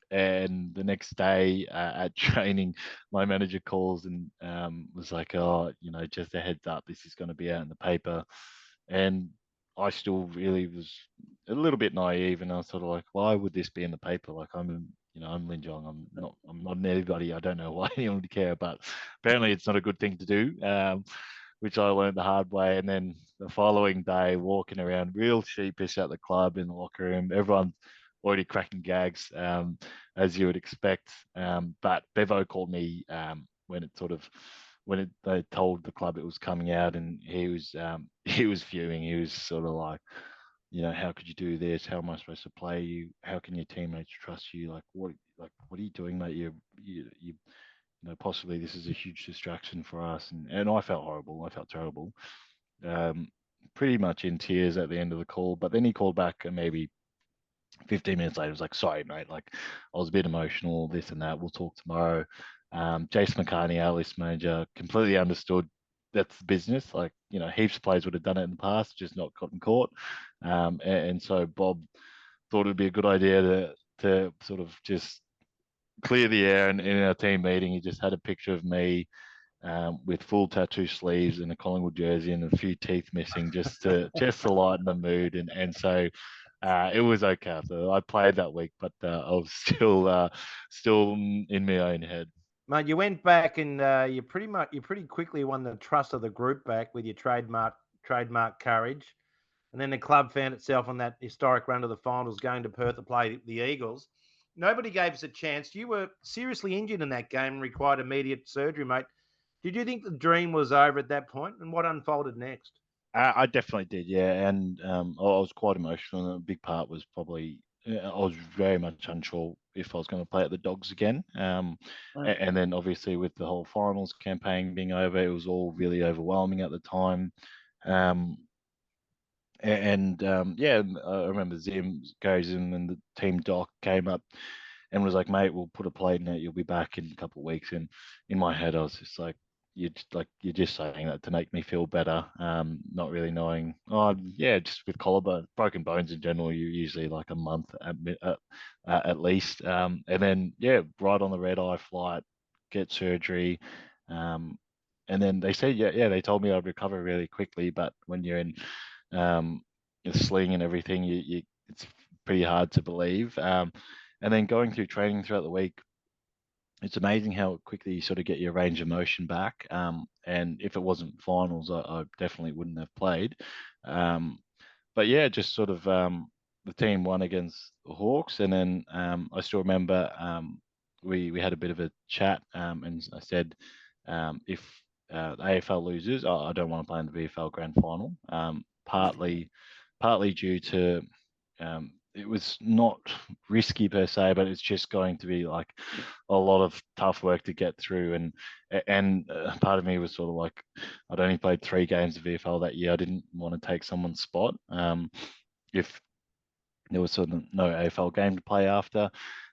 And the next day at training, my manager calls and was like, "Oh, just a heads up, this is going to be out in the paper." And I still really was a little bit naive, and I was sort of like, "Why would this be in the paper? Like I'm Lin Jong. I'm not anybody. I don't know why anyone would care, but apparently it's not a good thing to do." Which I learned the hard way. And then the following day, walking around real sheepish at the club in the locker room, everyone's already cracking gags, as you would expect. But Bevo called me when they told the club it was coming out, and he was he was fuming. He was sort of like, how could you do this? How am I supposed to play you? How can your teammates trust you? What are you doing, mate? Possibly this is a huge distraction for us. And I felt horrible. I felt terrible. Um, Pretty much in tears at the end of the call. But then he called back, and maybe 15 minutes later, was like, "Sorry, mate. Like, I was a bit emotional, this and that. We'll talk tomorrow." Jason McCartney, our list manager, completely understood that's the business. Like, heaps of players would have done it in the past, just not gotten caught. And so Bob thought it would be a good idea to sort of just clear the air. And in our team meeting, he just had a picture of me with full tattoo sleeves and a Collingwood jersey and a few teeth missing, just to lighten the mood. And so it was okay. So I played that week, but I was still in my own head. Mate, you went back and you pretty quickly won the trust of the group back with your trademark courage. And then the club found itself on that historic run to the finals, going to Perth to play the Eagles. Nobody gave us a chance. You were seriously injured in that game and required immediate surgery, mate. Did you think the dream was over at that point, and what unfolded next? I definitely did, yeah. And I was quite emotional. And a big part was probably I was very much unsure if I was going to play at the Dogs again. And then obviously with the whole finals campaign being over, it was all really overwhelming at the time. Yeah, I remember Gary Zim and the team doc came up and was like, "Mate, we'll put a plate in it. You'll be back in a couple of weeks." And in my head, I was just like, "You're just saying that to make me feel better." Not really knowing. Oh, yeah, just with collarbone, broken bones in general, you usually like a month at least. And then yeah, right on the red eye flight, get surgery. And then they said, they told me I'd recover really quickly, but when you're in um, sling and everything, it's pretty hard to believe. And then going through training throughout the week, it's amazing how quickly you sort of get your range of motion back. And if it wasn't finals, I definitely wouldn't have played. But yeah, just sort of the team won against the Hawks, and then I still remember we had a bit of a chat, and I said if the AFL loses, I don't want to play in the VFL Grand Final. Partly due to it was not risky per se, but it's just going to be like a lot of tough work to get through. And part of me was sort of like, I'd only played 3 games of VFL that year. I didn't want to take someone's spot if there was sort of no AFL game to play after.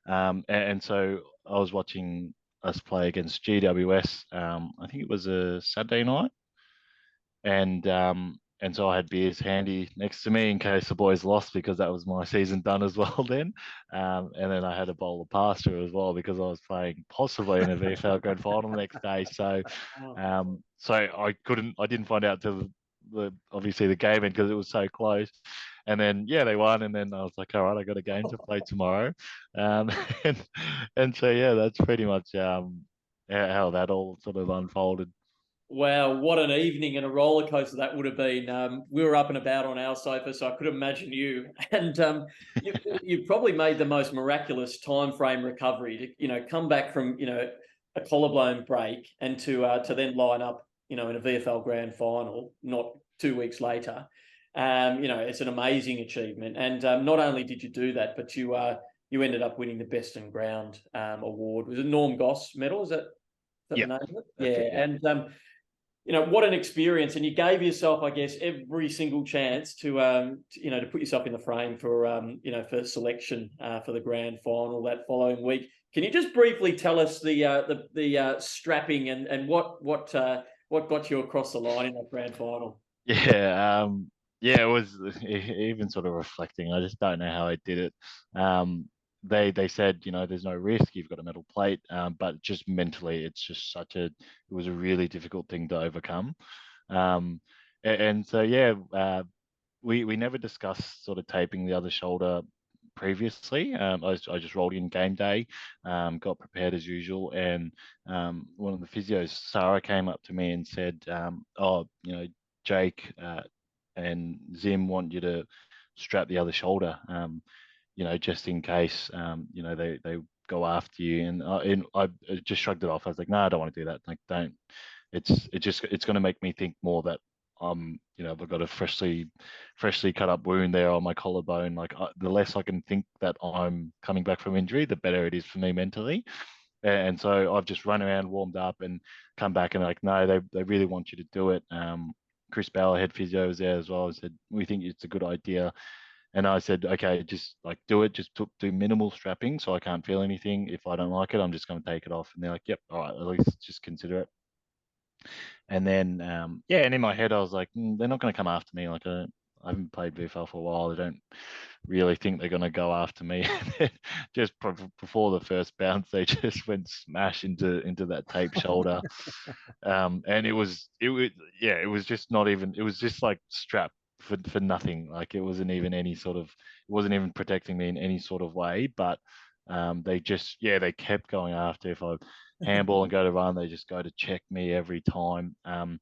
And so I was watching us play against GWS. I think it was a Saturday night, and so I had beers handy next to me in case the boys lost, because that was my season done as well then. And then I had a bowl of pasta as well because I was playing possibly in a VFL Grand Final the next day. So I didn't find out till obviously the game end because it was so close. And then yeah, they won, and then I was like, all right, I got a game to play tomorrow. And and so yeah, that's pretty much how that all sort of unfolded. Wow, what an evening and a roller coaster that would have been. We were up and about on our sofa, so I could imagine you. And you probably made the most miraculous time frame recovery to come back from a collarbone break and to then line up in a VFL Grand Final not 2 weeks later. It's an amazing achievement. And not only did you do that, but you ended up winning the Best in Ground award. Was it Norm Goss medal? Is that the Yeah, name of it? that's it, yeah. And what an experience, and you gave yourself, I guess, every single chance to put yourself in the frame for selection for the grand final that following week. Can you just briefly tell us the strapping and what got you across the line in that grand final? Yeah, yeah, it was even sort of reflecting. I just don't know how I did it. They said, there's no risk. You've got a metal plate, but just mentally, it's just it was a really difficult thing to overcome. And so yeah, we never discussed sort of taping the other shoulder previously. I just rolled in game day, got prepared as usual, and one of the physios, Sarah, came up to me and said, "Oh, Jake and Zim want you to strap the other shoulder, just in case, they go after you." And I just shrugged it off. I was like, "No, I don't want to do that. Like, don't. It's going to make me think more that I've got a freshly cut up wound there on my collarbone. Like, the less I can think that I'm coming back from injury, the better it is for me mentally." And so I've just run around, warmed up, and come back and like, no, they really want you to do it. Chris Bauer, head physio, was there as well, and said, "We think it's a good idea." And I said, "Okay, just like do it, just do minimal strapping so I can't feel anything. If I don't like it, I'm just going to take it off." And they're like, "Yep, all right, at least just consider it." And then, yeah, and in my head, I was like, they're not going to come after me. Like, I haven't played VFL for a while. I don't really think they're going to go after me. Just before the first bounce, they just went smash into that tape shoulder. And it was, yeah, it was just not even, it was just like strapped for nothing. Like, it wasn't even it wasn't even protecting me in any sort of way. But they just, yeah, they kept going after. If I handball and go to run, they just go to check me every time. And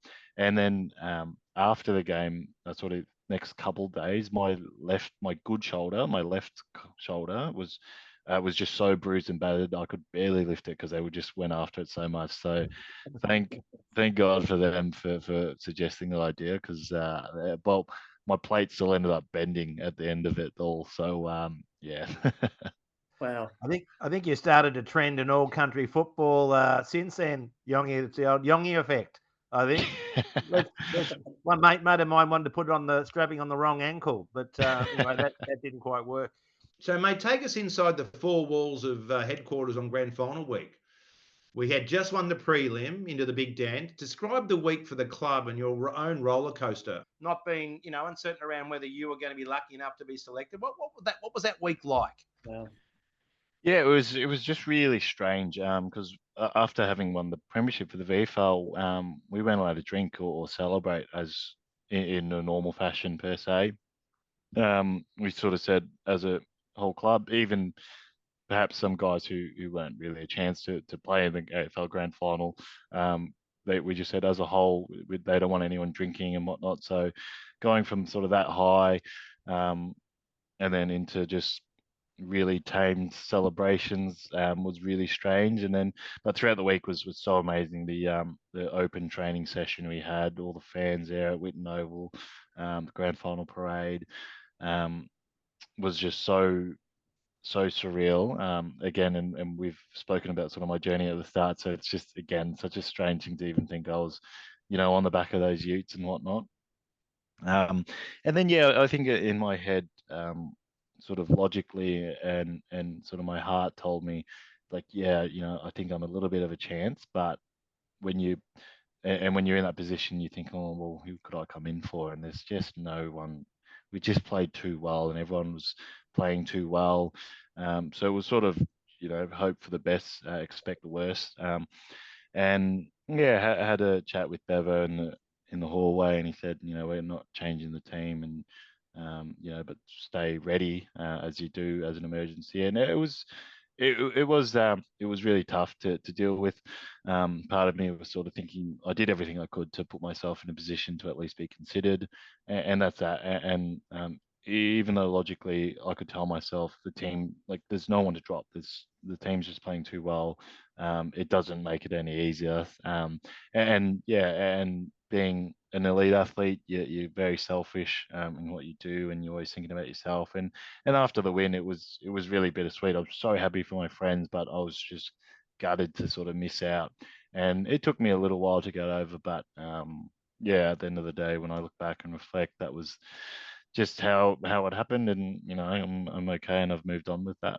then after the game, sort of next couple of days, my good shoulder, my left shoulder was just so bruised and battered, I could barely lift it because they would just went after it so much. So thank God for them for suggesting that idea, because well, my plate still ended up bending at the end of it all. So yeah. Wow. I think you started a trend in all country football since then, Yongi. It's the old Yongi effect. I think. One mate of mine wanted to put it on the strapping on the wrong ankle, but anyway, that didn't quite work. So, mate, take us inside the four walls of headquarters on Grand Final week. We had just won the prelim into the Big Dent. Describe the week for the club and your own roller coaster. Not being, uncertain around whether you were going to be lucky enough to be selected. What was that week like? Wow. Yeah, it was just really strange, because after having won the premiership for the VFL, we weren't allowed to drink or celebrate as in a normal fashion per se. We sort of said, as a whole club, even perhaps some guys who weren't really a chance to play in the AFL Grand Final, we just said, as a whole, they don't want anyone drinking and whatnot. So going from sort of that high, and then into just really tamed celebrations, was really strange. And then, but throughout the week was so amazing. The open training session we had, all the fans there at Whitten Oval, the grand final parade, was just so surreal. Again, and we've spoken about sort of my journey at the start, so it's just, again, such a strange thing to even think I was, on the back of those utes and whatnot. And then, yeah, I think in my head, sort of logically, and sort of my heart told me, like, yeah, I think I'm a little bit of a chance. But when when you're in that position, you think, oh well, who could I come in for? And there's just no one. We just played too well, and everyone was playing too well. So it was sort of, hope for the best, expect the worst. And yeah, had a chat with Bevo in the hallway, and he said, we're not changing the team, and but stay ready, as you do as an emergency. And it was really tough to deal with. Part of me was sort of thinking I did everything I could to put myself in a position to at least be considered, and that's that. And even though logically I could tell myself the team, like, there's no one to drop. The team's just playing too well. It doesn't make it any easier. And yeah, and being an elite athlete, you're very selfish in what you do, and you're always thinking about yourself. And after the win, it was really bittersweet. I was so happy for my friends, but I was just gutted to sort of miss out. And it took me a little while to get over, but yeah, at the end of the day, when I look back and reflect, that was just how it happened, and I'm okay, and I've moved on with that.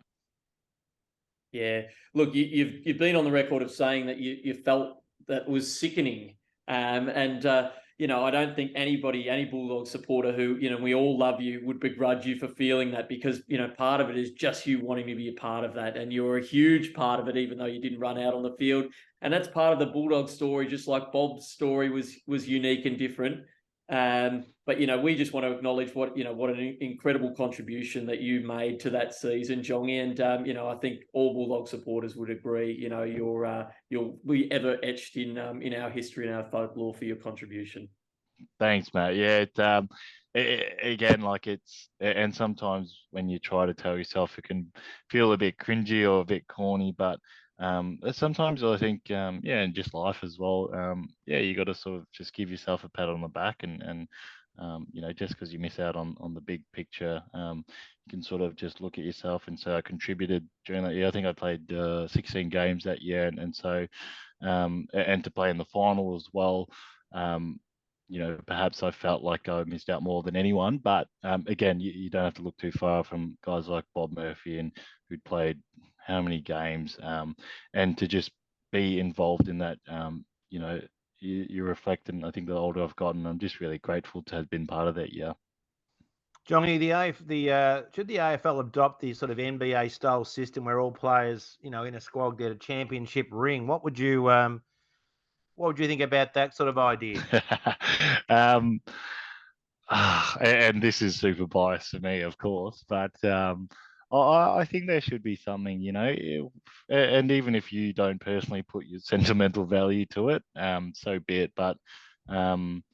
Yeah, look, you've been on the record of saying that you felt that was sickening, and I don't think any Bulldog supporter who we all love you would begrudge you for feeling that, because part of it is just you wanting to be a part of that, and you're a huge part of it, even though you didn't run out on the field, and that's part of the Bulldog story, just like Bob's story was unique and different. But we just want to acknowledge what an incredible contribution that you made to that season, Jongy, and I think all Bulldog supporters would agree. You'll be ever etched in our history and our folklore for your contribution. Thanks, Matt. Yeah, again, like, and sometimes when you try to tell yourself, it can feel a bit cringy or a bit corny, but sometimes I think, yeah, and just life as well. Yeah, you got to sort of just give yourself a pat on the back, and just because you miss out on the big picture, you can sort of just look at yourself and say, I contributed during that year. I think I played 16 games that year, and so and to play in the final as well. Um, perhaps I felt like I missed out more than anyone. But again, you don't have to look too far from guys like Bob Murphy, and who'd played how many games, and to just be involved in that. You reflect, and I think the older I've gotten, I'm just really grateful to have been part of that year. Jongy, should the AFL adopt the sort of NBA style system where all players, in a squad get a championship ring? What would you think about that sort of idea? And this is super biased for me, of course, but I think there should be something, and even if you don't personally put your sentimental value to it, so be it. But um,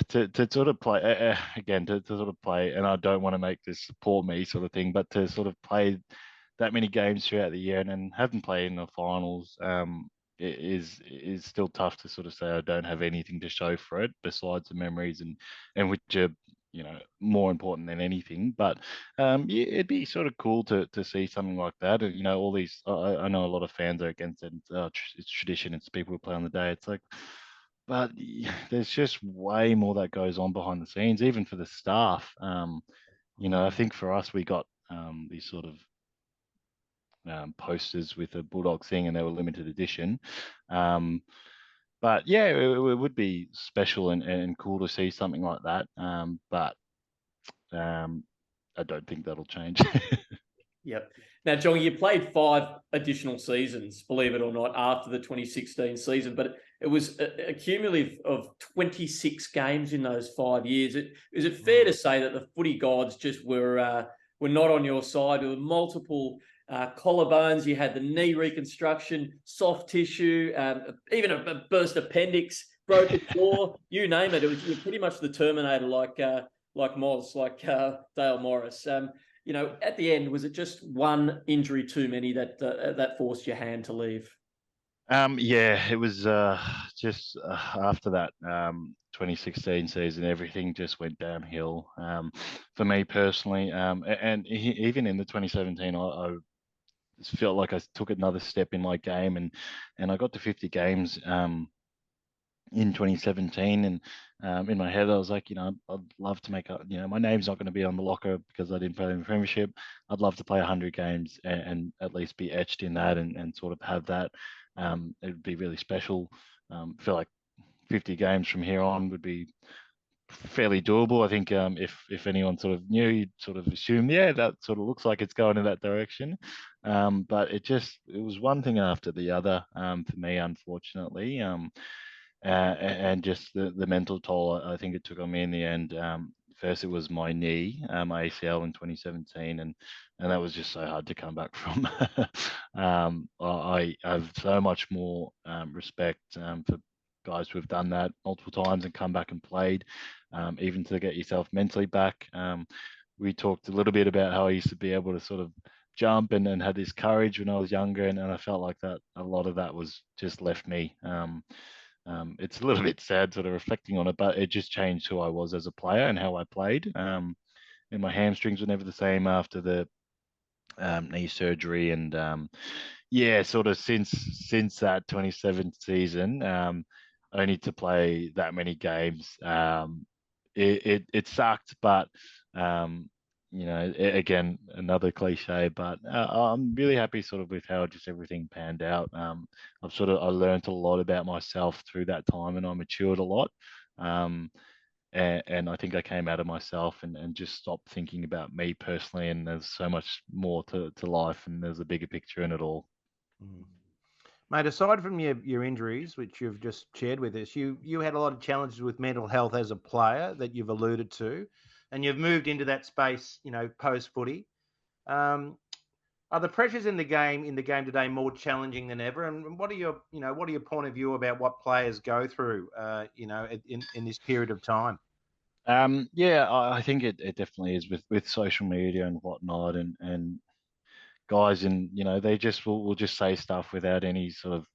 to sort of play again, to sort of play, and I don't want to make this poor me sort of thing, but to sort of play that many games throughout the year, and having played in the finals, is still tough to sort of say I don't have anything to show for it besides the memories, and which are more important than anything. But yeah, it'd be sort of cool to see something like that. And all these, I know a lot of fans are against it. It's tradition. It's people who play on the day. It's like, but there's just way more that goes on behind the scenes, even for the staff. I think for us, we got these sort of posters with a Bulldog thing, and they were limited edition. But yeah, it would be special and cool to see something like that. But I don't think that'll change. Yep. Now, John, you played 5 additional seasons, believe it or not, after the 2016 season, but it was a cumulative of 26 games in those 5 years. Is it fair to say that the footy gods just were not on your side? There were multiple collarbones. You had the knee reconstruction, soft tissue, even a burst appendix, broken claw, you name it. You're pretty much the Terminator, like Moz, like Dale Morris. At the end, was it just one injury too many that forced your hand to leave? Yeah, it was just after that 2016 season, everything just went downhill for me personally. And even in the 2017, I felt like I took another step in my game, and I got to 50 games in 2017, and in my head I was like, I'd love to make my name's not going to be on the locker because I didn't play in the premiership. I'd love to play 100 games and at least be etched in that, and sort of have that. It would be really special. Feel like 50 games from here on would be fairly doable. I think if anyone sort of knew, you'd sort of assume, yeah, that sort of looks like it's going in that direction. But it was one thing after the other for me, unfortunately. And just the mental toll I think it took on me in the end first it was my knee, my ACL in 2017, and that was just so hard to come back from. I have so much more respect for guys who have done that multiple times and come back and played, even to get yourself mentally back. We talked a little bit about how I used to be able to sort of jump and had this courage when I was younger, and I felt like that a lot of that was just left me. It's a little bit sad sort of reflecting on it, but it just changed who I was as a player and how I played. And my hamstrings were never the same after the knee surgery, and yeah, sort of since that 27th season, only to play that many games. It sucked, but again, another cliche, but I'm really happy sort of with how just everything panned out. I learned a lot about myself through that time, and I matured a lot. And I think I came out of myself and just stopped thinking about me personally. And there's so much more to life, and there's a bigger picture in it all. Mate, aside from your injuries, which you've just shared with us, you had a lot of challenges with mental health as a player that you've alluded to, and you've moved into that space, post footy. Are the pressures in the game today more challenging than ever? And what are your point of view about what players go through, in this period of time? Yeah, I think it definitely is with social media and whatnot, and guys, and they just will just say stuff without any sort of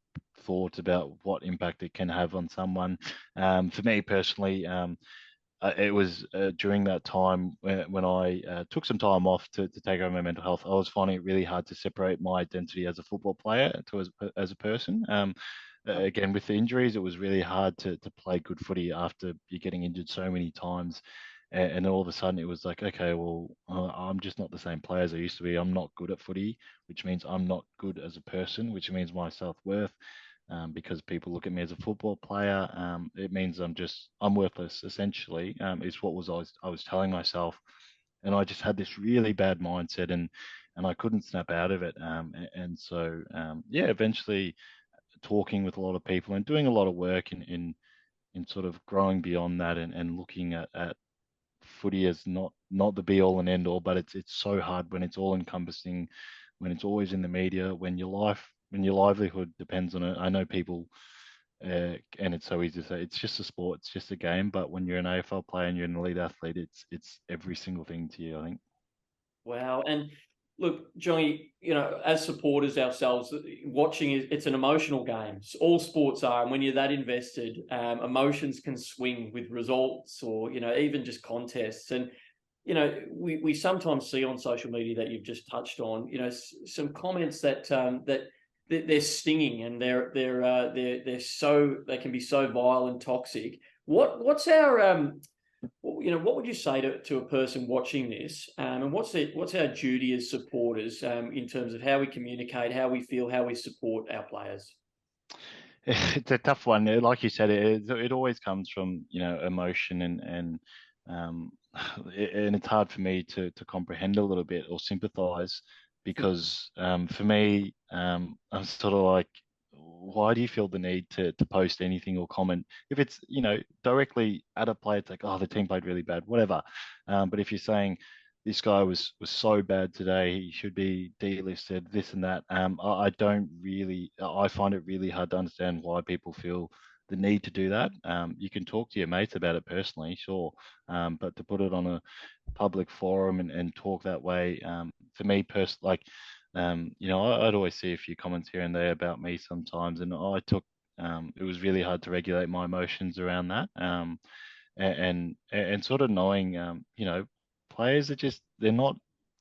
thought about what impact it can have on someone. For me personally, it was during that time when I took some time off to take over my mental health. I was finding it really hard to separate my identity as a football player as a person. Again, with the injuries, it was really hard to play good footy after you're getting injured so many times. And all of a sudden, it was like, okay, well, I'm just not the same player as I used to be. I'm not good at footy, which means I'm not good as a person, which means my self-worth, because people look at me as a football player. It means I'm worthless, essentially, is what I was telling myself. And I just had this really bad mindset, and I couldn't snap out of it. So yeah, eventually talking with a lot of people and doing a lot of work in sort of growing beyond that, and looking at footy as not the be all and end all, but it's so hard when it's all encompassing, when it's always in the media, when your livelihood depends on it. I know people, and it's so easy to say it's just a sport, it's just a game, but when you're an AFL player and you're an elite athlete, it's every single thing to you, I think. Wow. And look, Johnny, as supporters ourselves, watching it's an emotional game. All sports are, and when you're that invested, emotions can swing with results, or even just contests. And we sometimes see on social media that you've just touched on, some comments that they're stinging, and they can be so vile and toxic. What's our what would you say to a person watching this, and what's our duty as supporters, in terms of how we communicate, how we feel, how we support our players? It's a tough one. Like you said, it always comes from emotion, and and it's hard for me to comprehend a little bit or sympathize, because for me, I'm sort of like, why do you feel the need to post anything or comment if it's directly at a player? It's like, oh, the team played really bad, whatever. But if you're saying this guy was so bad today, he should be delisted, this and that, I don't really, I find it really hard to understand why people feel the need to do that. You can talk to your mates about it personally, sure, but to put it on a public forum and talk that way, for me personally, like, I'd always see a few comments here and there about me sometimes, and it was really hard to regulate my emotions around that, and sort of knowing, players they're not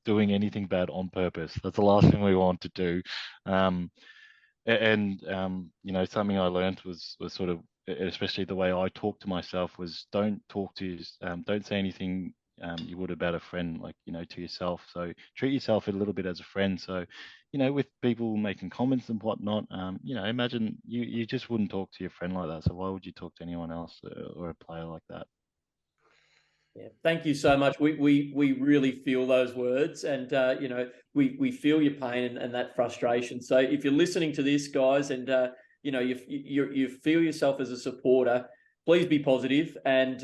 doing anything bad on purpose. That's the last thing we want to do. Something I learned was sort of, especially the way I talk to myself, was don't say anything you would about a friend, like, to yourself. So treat yourself a little bit as a friend. So, with people making comments and whatnot, imagine you just wouldn't talk to your friend like that. So why would you talk to anyone else, or a player like that? Yeah, thank you so much. We really feel those words, and we feel your pain and that frustration. So if you're listening to this, guys, and you feel yourself as a supporter, please be positive, and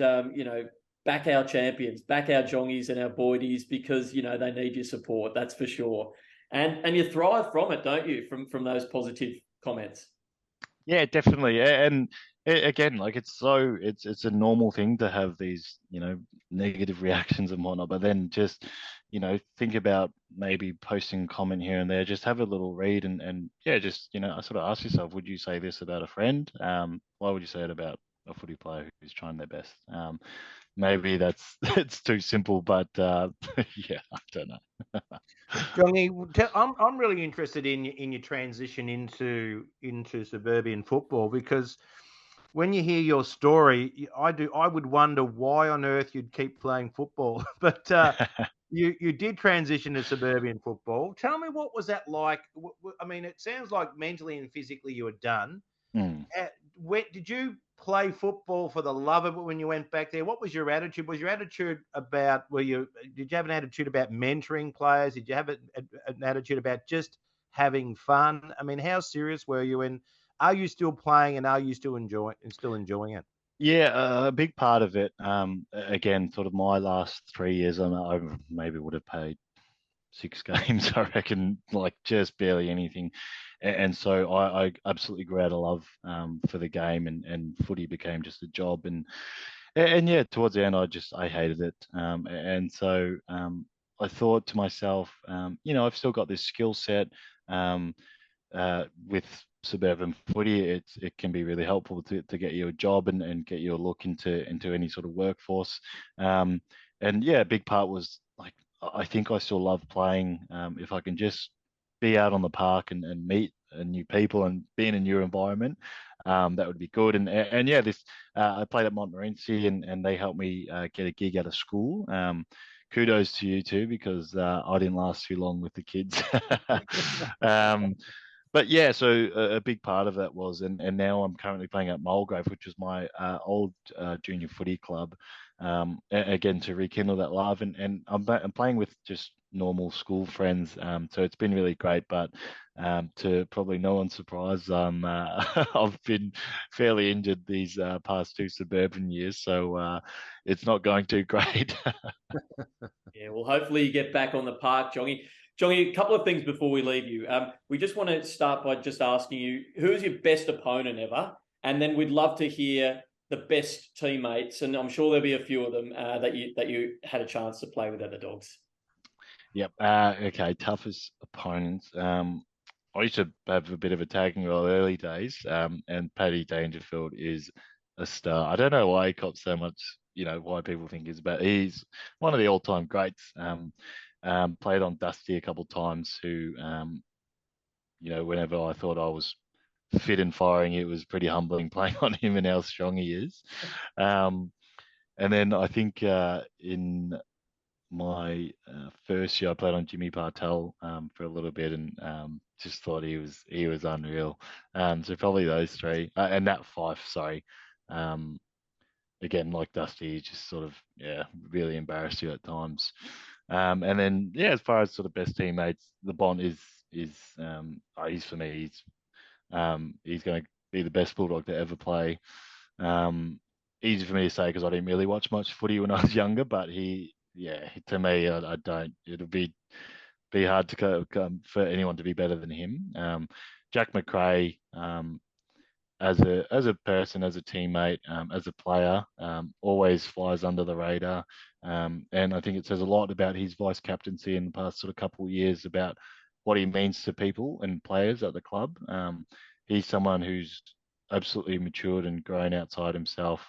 back our champions, back our jongies and our boydies, because, they need your support, that's for sure. And you thrive from it, don't you, from those positive comments? Yeah, definitely. And again, like it's a normal thing to have these, negative reactions and whatnot. But then just, think about maybe posting a comment here and there. Just have a little read and yeah, just sort of ask yourself, would you say this about a friend? Why would you say it about a footy player who's trying their best? Maybe that's it's too simple, but yeah, I don't know. Johnny, I'm really interested in your transition into suburban football, because when you hear your story, I would wonder why on earth you'd keep playing football. But you did transition to suburban football. Tell me, what was that like? I mean, it sounds like mentally and physically you were done. Mm. Did you play football for the love of it when you went back there? What was your attitude? Was your attitude about, did you have an attitude about mentoring players? Did you have an attitude about just having fun? I mean, how serious were you, and are you still playing, and are you still enjoying it? Yeah, a big part of it. Again, sort of my last 3 years, I maybe would have played 6 games, I reckon, like just barely anything. And so I absolutely grew out of love for the game, and footy became just a job. And yeah, towards the end, I hated it. And so I thought to myself, I've still got this skill set. Um, with suburban footy, it can be really helpful to get you a job and get you a look into any sort of workforce. And yeah, a big part was like I think I still love playing. If I can just be out on the park and meet new people and be in a new environment, that would be good. And yeah, this I played at Montmorency and they helped me get a gig out of school. Kudos to you too, because I didn't last too long with the kids. um, but yeah, so a big part of that was, and now I'm currently playing at Mulgrave, which is my old junior footy club, again to rekindle that love, and I'm playing with just normal school friends, so it's been really great. But to probably no one's surprise, I've been fairly injured these past 2 suburban years, so it's not going too great. Yeah, well, hopefully you get back on the park, Jongy. Jongy, a couple of things before we leave you. We just want to start by just asking you, who's your best opponent ever? And then we'd love to hear the best teammates, and I'm sure there'll be a few of them that you had a chance to play with at the Dogs. Yep. Okay. Toughest opponents. I used to have a bit of a tagging role early days, and Paddy Dangerfield is a star. I don't know why he cops so much, why people think he's bad. He's one of the all-time greats. Played on Dusty a couple of times, who, whenever I thought I was fit and firing, it was pretty humbling playing on him and how strong he is. And then I think in my first year, I played on Jimmy Bartel for a little bit, and just thought he was unreal. So probably those three, and Nat Fife. Sorry, again like Dusty, he just sort of really embarrassed you at times. And then yeah, as far as sort of best teammates, the Bond he's for me. He's going to be the best Bulldog to ever play. Easy for me to say because I didn't really watch much footy when I was younger, but to me, I don't. It'll be hard to for anyone to be better than him. Jack McRae, as a person, as a teammate, as a player, always flies under the radar. And I think it says a lot about his vice captaincy in the past sort of couple of years about what he means to people and players at the club. He's someone who's absolutely matured and grown outside himself.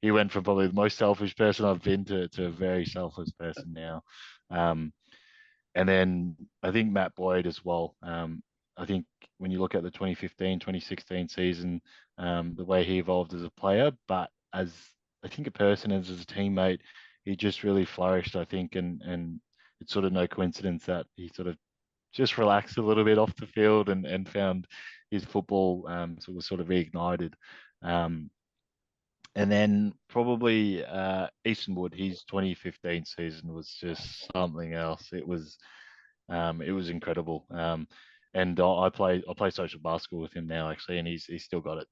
He went from probably the most selfish person I've been to a very selfless person now. And then I think Matt Boyd as well. I think when you look at the 2015, 2016 season, the way he evolved as a player, but as I think a person, as a teammate, he just really flourished, I think. And it's sort of no coincidence that he sort of just relaxed a little bit off the field and found his football was sort of reignited. And then probably Easton Wood, his 2015 season was just something else. It was incredible. And I play social basketball with him now actually, and he's still got it.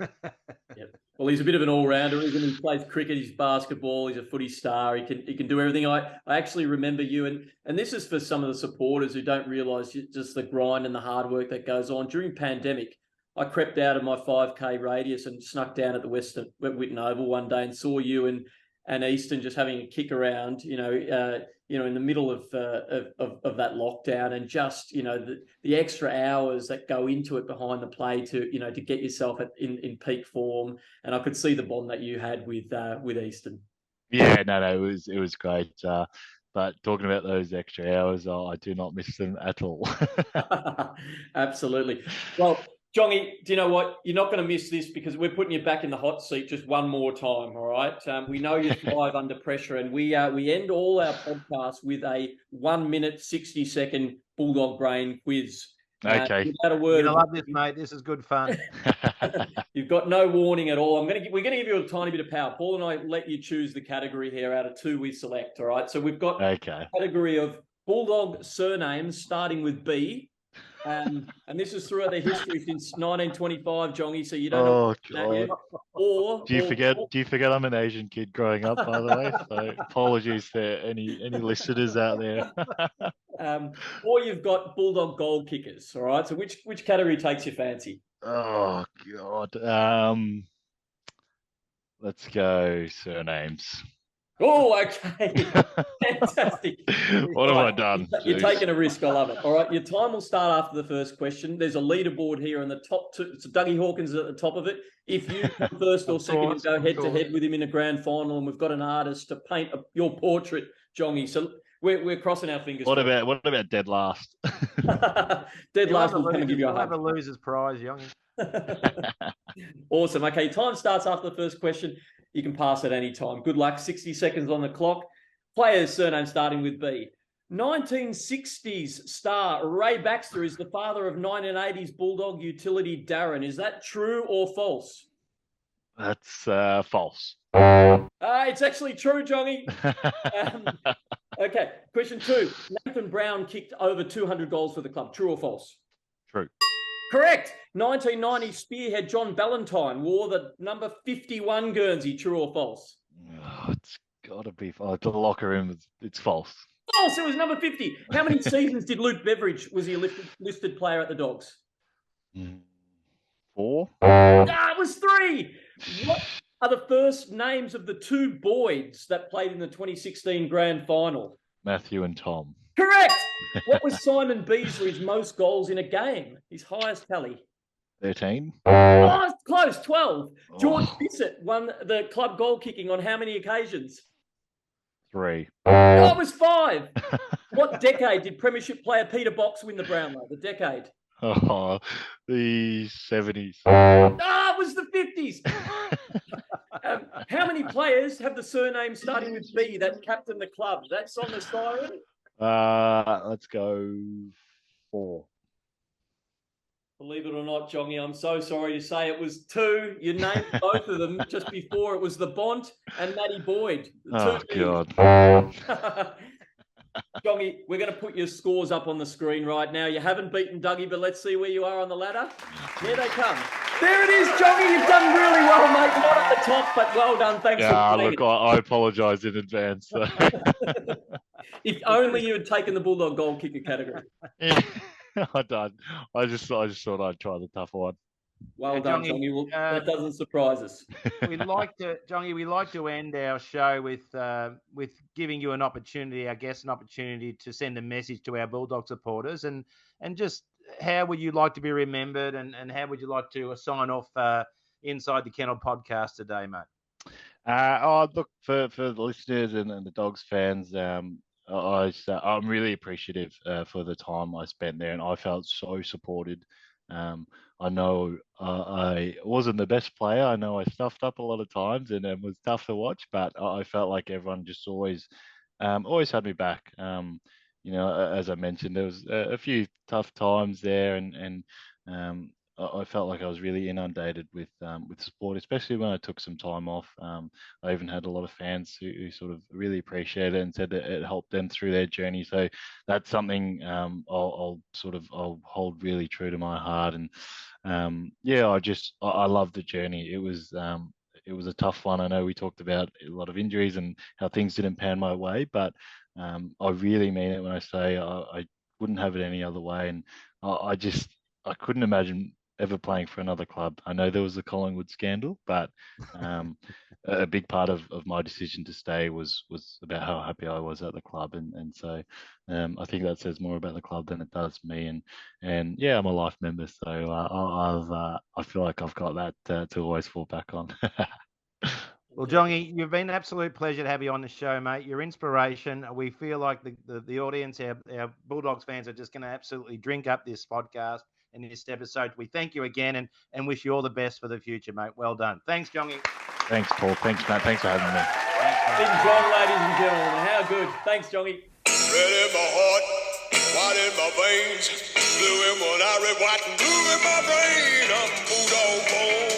Yep. Well, he's a bit of an all-rounder, isn't he? He plays cricket, he's basketball, he's a footy star. He can do everything. I actually remember you, and this is for some of the supporters who don't realise just the grind and the hard work that goes on. During pandemic, I crept out of my 5K radius and snuck down at the Whitten Oval one day and saw you and Easton just having a kick around, in the middle of that lockdown, and just the extra hours that go into it behind the play to get yourself in peak form. And I could see the bond that you had with Easton. Yeah, no, it was great. But talking about those extra hours, I do not miss them at all. Absolutely. Well, Jongy, do you know what? You're not going to miss this because we're putting you back in the hot seat just one more time, all right? We know you thrive under pressure, and we end all our podcasts with a 1 minute, 60-second Bulldog Brain quiz. Okay. Without a word, I love this, mate. This is good fun. You've got no warning at all. We're going to give you a tiny bit of power. Paul and I let you choose the category here out of 2 we select, all right? So we've got a category of Bulldog surnames starting with B. And this is throughout the history since 1925, Jongy. So you don't know. God. Or do you forget I'm an Asian kid growing up, by the way? So apologies to any listeners out there. Or you've got Bulldog goal kickers. All right. So which category takes your fancy? Oh God. Let's go surnames. Oh, okay. Fantastic. What have I done? You're taking a risk. I love it. All right. Your time will start after the first question. There's a leaderboard here in the top two. So Dougie Hawkins is at the top of it. If you come first or second and go head to head with him in a grand final, and we've got an artist to paint your portrait, Jongy. So we're crossing our fingers. What about dead last? Dead last will come and give you a hug. Have a loser's prize, Jongy. Awesome. Okay, time starts after the first question. You can pass at any time. Good luck. 60 seconds on the clock. Player's surname starting with B. 1960s star Ray Baxter is the father of 1980s Bulldog utility Darren. Is that true or false? That's false. It's actually true, Jongy. Okay, question 2. Nathan Brown kicked over 200 goals for the club. True or false? True. Correct. 1990 spearhead John Ballantyne wore the number 51 Guernsey. True or false? Oh, it's got to be false. The locker room, it's false. False. It was number 50. How many seasons did Luke Beveridge, was he a listed player at the Dogs? 4. It was 3. What are the first names of the 2 Boyds that played in the 2016 grand final? Matthew and Tom. Correct. What was Simon Beasley's most goals in a game? His highest tally? 13. Oh, it's close. 12. George Bissett won the club goal kicking on how many occasions? 3. Oh, it was 5. What decade did Premiership player Peter Box win the Brownlow? The decade? Oh, the 70s. Ah, it was the 50s. How many players have the surname starting with B that captain the club? That's on the siren. Let's go 4. Believe it or not, Jongy, I'm so sorry to say it was 2. You named both of them just before. It was the Bont and Matty Boyd. Oh, God. Jongy, we're going to put your scores up on the screen right now. You haven't beaten Dougie, but let's see where you are on the ladder. Here they come. There it is, Jongy. You've done really well, mate. Not at the top, but well done. Thanks for playing. Look, I apologise in advance. So. If only you had taken the Bulldog goal kicker category. Yeah, I done. I just thought I'd try the tougher one. Well done, Jongy. Well, that doesn't surprise us. Jongy, we like to end our show with giving you an opportunity, I guess, to send a message to our Bulldog supporters, and just how would you like to be remembered, and how would you like to sign off inside the Kennel podcast today, mate? Look, for the listeners and the Dogs fans, I'm really appreciative for the time I spent there, and I felt so supported. I know I wasn't the best player. I know I stuffed up a lot of times and it was tough to watch, but I felt like everyone just always had me back. As I mentioned, there was a few tough times there, and I felt like I was really inundated with support, especially when I took some time off. I even had a lot of fans who sort of really appreciated it and said that it helped them through their journey. So that's something I'll hold really true to my heart. And yeah, I love the journey. It was a tough one. I know we talked about a lot of injuries and how things didn't pan my way, but I really mean it when I say I wouldn't have it any other way. And I couldn't imagine ever playing for another club. I know there was the Collingwood scandal, but a big part of my decision to stay was about how happy I was at the club, and so I think that says more about the club than it does me. And yeah, I'm a life member, so I feel like I've got that to always fall back on. Well, Jongy, you've been an absolute pleasure to have you on the show, mate. Your inspiration. We feel like the audience, our Bulldogs fans, are just going to absolutely drink up this podcast and this episode. We thank you again and wish you all the best for the future, mate. Well done. Thanks, Jongy. Thanks, Paul. Thanks, Matt. Thanks for having me. Lin Jong, ladies and gentlemen. How good. Thanks, Jongy. Red in my heart, white in my veins, blue in my eye, red, white, and blue in my brain. I'm Bulldog born.